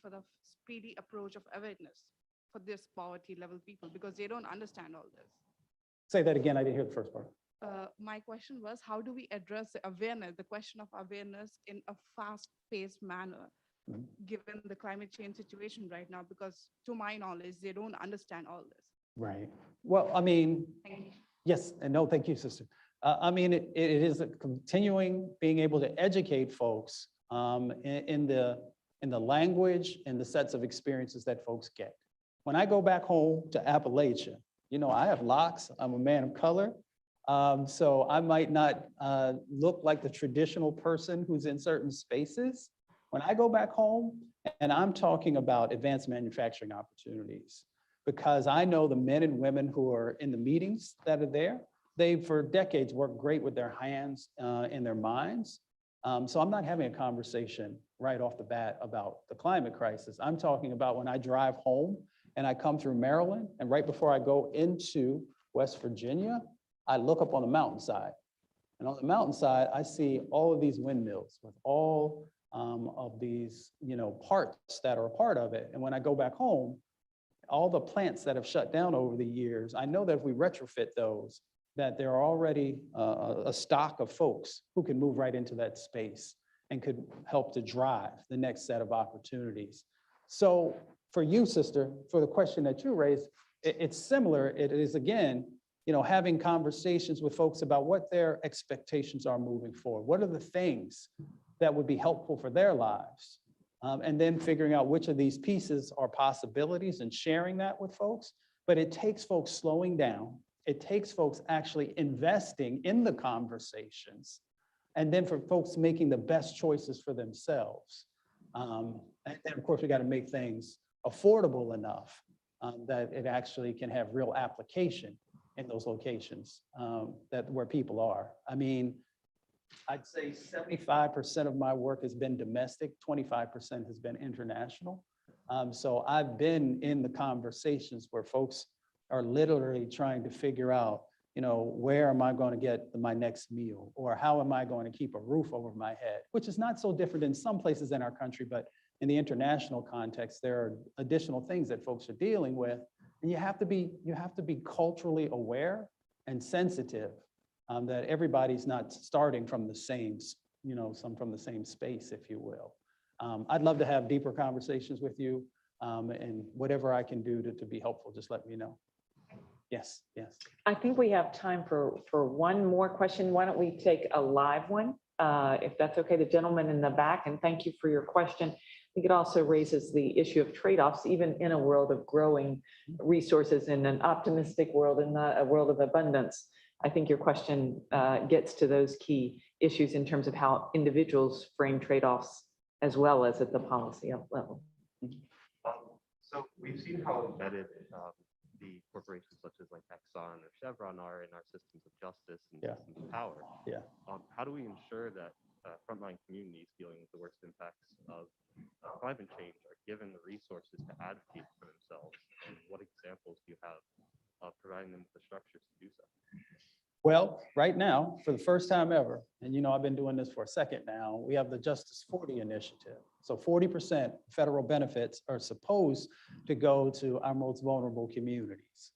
for the speedy approach of awareness for this poverty level people, because they don't understand all this? Say that again, I didn't hear the first part. My question was, how do we address the awareness, the question of awareness in a fast-paced manner, given the climate change situation right now? Because to my knowledge, they don't understand all this. Right. Well, I mean, yes, and no, thank you, sister. It is a continuing being able to educate folks in the language and the sets of experiences that folks get. When I go back home to Appalachia, I have locks, I'm a man of color. So I might not look like the traditional person who's in certain spaces. When I go back home, and I'm talking about advanced manufacturing opportunities, because I know the men and women who are in the meetings that are there, they've for decades worked great with their hands and their minds. So I'm not having a conversation right off the bat about the climate crisis. I'm talking about when I drive home and I come through Maryland, and right before I go into West Virginia, I look up on the mountainside. And on the mountainside, I see all of these windmills with all of these, parts that are a part of it. And when I go back home, all the plants that have shut down over the years, I know that if we retrofit those, that there are already a stock of folks who can move right into that space and could help to drive the next set of opportunities. So for you, sister, for the question that you raised, it's similar. It is, again, having conversations with folks about what their expectations are moving forward. What are the things that would be helpful for their lives? And then figuring out which of these pieces are possibilities and sharing that with folks. But it takes folks slowing down. It takes folks actually investing in the conversations. And then for folks making the best choices for themselves. And of course, we got to make things affordable enough that it actually can have real application in those locations where people are. I'd say 75% of my work has been domestic, 25% has been international. So I've been in the conversations where folks are literally trying to figure out, where am I going to get my next meal? Or how am I going to keep a roof over my head? Which is not so different in some places in our country, but in the international context, there are additional things that folks are dealing with. And you have to be culturally aware and sensitive that everybody's not starting from the same, from the same space, if you will. I'd love to have deeper conversations with you And whatever I can do to be helpful, just let me know. Yes, yes. I think we have time for one more question. Why don't we take a live one? If that's okay, the gentleman in the back, and thank you for your question. I think it also raises the issue of trade-offs, even in a world of growing resources, in an optimistic world and not a world of abundance. I think your question gets to those key issues in terms of how individuals frame trade-offs as well as at the policy level. So we've seen how embedded the corporations such as like Exxon or Chevron are in our systems of justice and Yeah. systems of power. Yeah. How do we ensure that frontline communities dealing with the worst impacts of climate change are given the resources to advocate for themselves? And what examples do you have of providing them with the structures to do so? Well, right now, for the first time ever, and you know, I've been doing this for a second now, we have the Justice 40 initiative. So 40% federal benefits are supposed to go to our most vulnerable communities.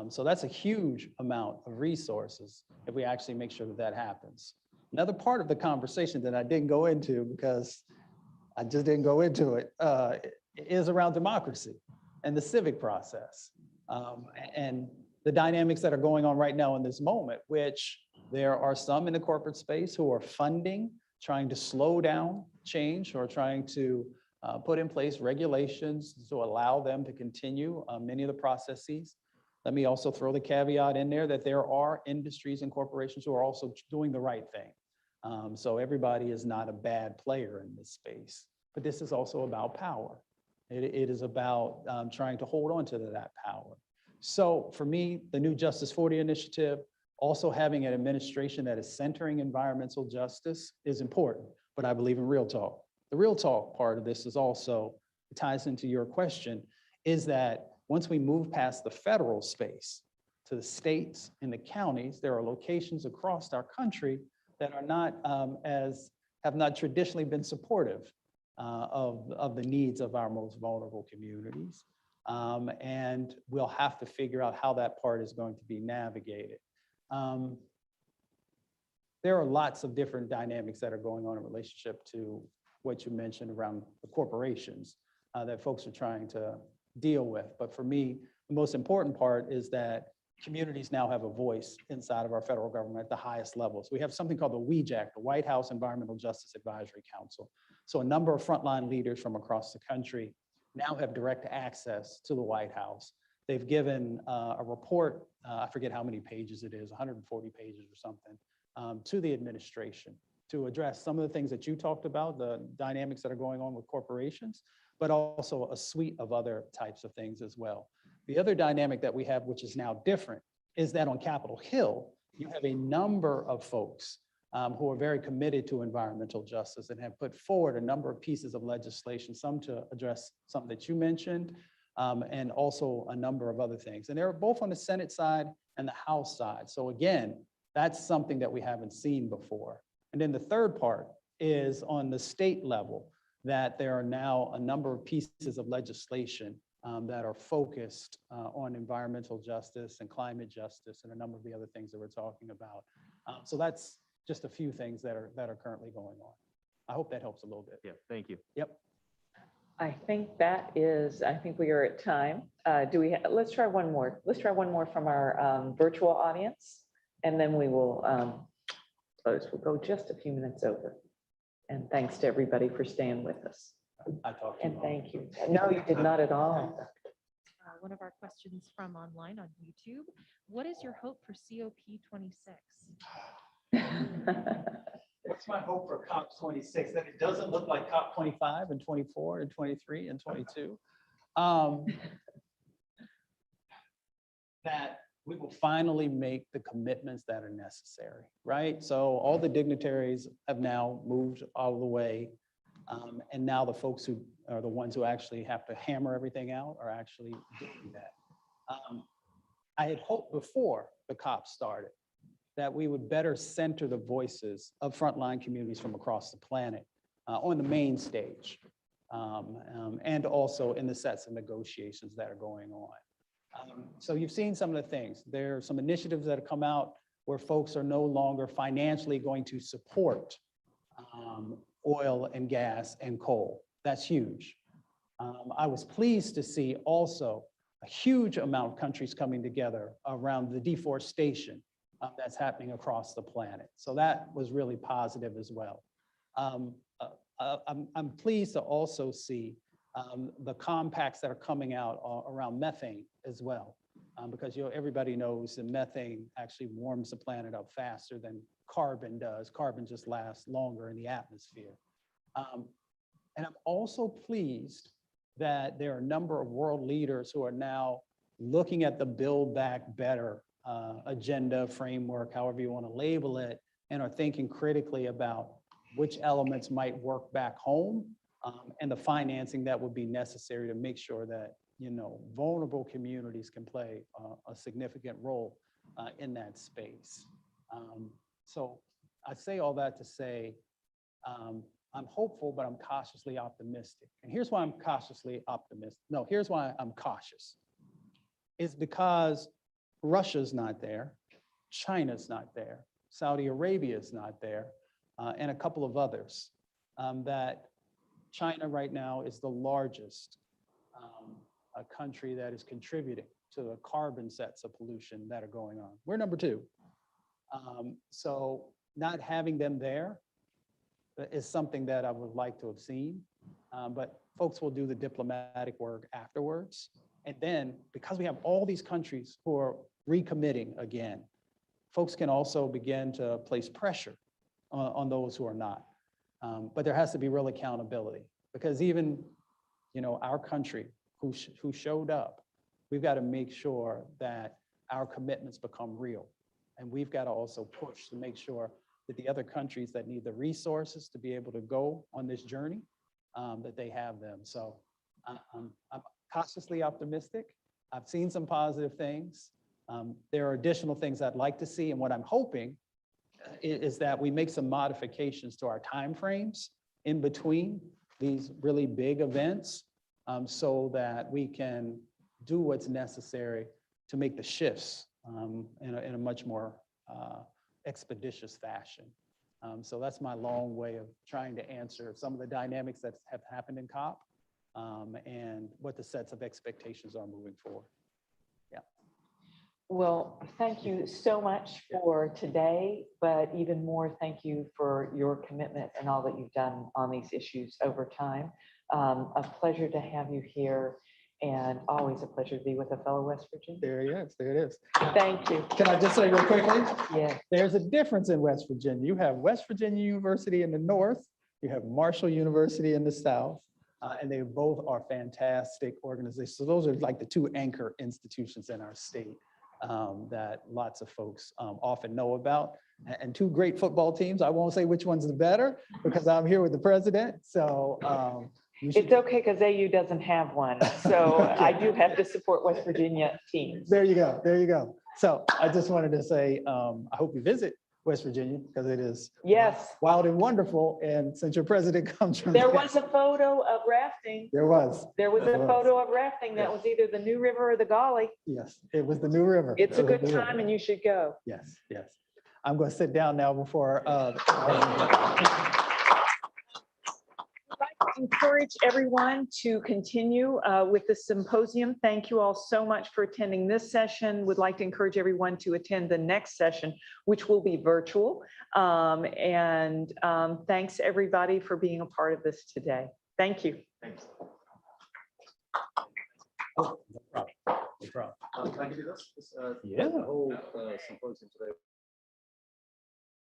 So that's a huge amount of resources if we actually make sure that that happens. Another part of the conversation that I didn't go into because I just didn't go into it, is around democracy and the civic process. And the dynamics that are going on right now in this moment, which there are some in the corporate space who are funding, trying to slow down change or trying to put in place regulations to allow them to continue many of the processes. Let me also throw the caveat in there that there are industries and corporations who are also doing the right thing. So everybody is not a bad player in this space, but this is also about power. It is about trying to hold on to that power. So for me, the new Justice 40 initiative, also having an administration that is centering environmental justice is important, but I believe in real talk. The real talk part of this is also, it ties into your question, is that once we move past the federal space to the states and the counties, there are locations across our country that are not have not traditionally been supportive of the needs of our most vulnerable communities. And we'll have to figure out how that part is going to be navigated. There are lots of different dynamics that are going on in relationship to what you mentioned around the corporations that folks are trying to deal with. But for me, the most important part is that communities now have a voice inside of our federal government at the highest levels. We have something called the WEJAC, the White House Environmental Justice Advisory Council. So a number of frontline leaders from across the country now have direct access to the White House. They've given a report, I forget how many pages it is, 140 pages or something, to the administration to address some of the things that you talked about, the dynamics that are going on with corporations, but also a suite of other types of things as well. The other dynamic that we have, which is now different, is that on Capitol Hill, you have a number of folks who are very committed to environmental justice and have put forward a number of pieces of legislation, some to address something that you mentioned, and also a number of other things. And they're both on the Senate side and the House side. So again, that's something that we haven't seen before. And then the third part is on the state level, that there are now a number of pieces of legislation that are focused on environmental justice and climate justice and a number of the other things that we're talking about. So that's just a few things that are currently going on. I hope that helps a little bit. Yeah, thank you. Yep. I think we are at time. Let's try one more. Let's try one more from our virtual audience, and then we will close. We'll go just a few minutes over. And thanks to everybody for staying with us. I talked to you. And thank you. No, you did not at all. One of our questions from online on YouTube. What is your hope for COP26? What's my hope for COP26? That it doesn't look like COP25 and 24 and 23 and 22. That we will finally make the commitments that are necessary, right? So all the dignitaries have now moved all the way. And now the folks who are the ones who actually have to hammer everything out are actually doing that. I had hoped before the COP started that we would better center the voices of frontline communities from across the planet on the main stage, and also in the sets of negotiations that are going on. So you've seen some of the things. There are some initiatives that have come out where folks are no longer financially going to support oil and gas and coal. That's huge. I was pleased to see also a huge amount of countries coming together around the deforestation that's happening across the planet. So that was really positive as well. I'm pleased to also see the compacts that are coming out around methane as well, because everybody knows that methane actually warms the planet up faster than carbon does. Carbon just lasts longer in the atmosphere. And I'm also pleased that there are a number of world leaders who are now looking at the Build Back Better agenda, framework, however you want to label it, and are thinking critically about which elements might work back home and the financing that would be necessary to make sure that, vulnerable communities can play a significant role in that space. So I say all that to say, I'm hopeful, but I'm cautiously optimistic. And here's why I'm cautiously optimistic. No, here's why I'm cautious. It's because Russia's not there, China's not there, Saudi Arabia is not there, and a couple of others. That China right now is the largest country that is contributing to the carbon sets of pollution that are going on. We're number 2. So not having them there is something that I would like to have seen, but folks will do the diplomatic work afterwards. And then because we have all these countries who are recommitting again, folks can also begin to place pressure on those who are not. But there has to be real accountability, because even, our country who showed up, we've got to make sure that our commitments become real. And we've got to also push to make sure that the other countries that need the resources to be able to go on this journey, that they have them. So I'm cautiously optimistic. I've seen some positive things. There are additional things I'd like to see. And what I'm hoping is that we make some modifications to our timeframes in between these really big events, so that we can do what's necessary to make the shifts in a much more expeditious fashion. So that's my long way of trying to answer some of the dynamics that have happened in COP, and what the sets of expectations are moving forward. Yeah. Well, thank you so much for today, but even more, thank you for your commitment and all that you've done on these issues over time. A pleasure to have you here, and always a pleasure to be with a fellow West Virginian. There he is. There it is. Thank you. Can I just say real quickly? Yeah. There's a difference in West Virginia. You have West Virginia University in the north, you have Marshall University in the south, and they both are fantastic organizations. So those are like the 2 anchor institutions in our state that lots of folks often know about. And 2 great football teams. I won't say which one's the better because I'm here with the president. So it's okay, because AU doesn't have one. So I do have to support West Virginia teams. There you go. There you go. So I just wanted to say, I hope you visit West Virginia, because it is Yes. wild and wonderful. And since your president comes from There was a photo of rafting. There was. There was a photo of rafting that was either the New River or the Golly. Yes, it was the New River. It's a good time and you should go. Yes, yes. I'm going to sit down now before. I'd like to encourage everyone to continue with the symposium. Thank you all so much for attending this session. Would like to encourage everyone to attend the next session, which will be virtual. Thanks everybody for being a part of this today. Thank you. Thanks. Oh, no problem. No problem. Can I give you this? Yeah. The whole symposium today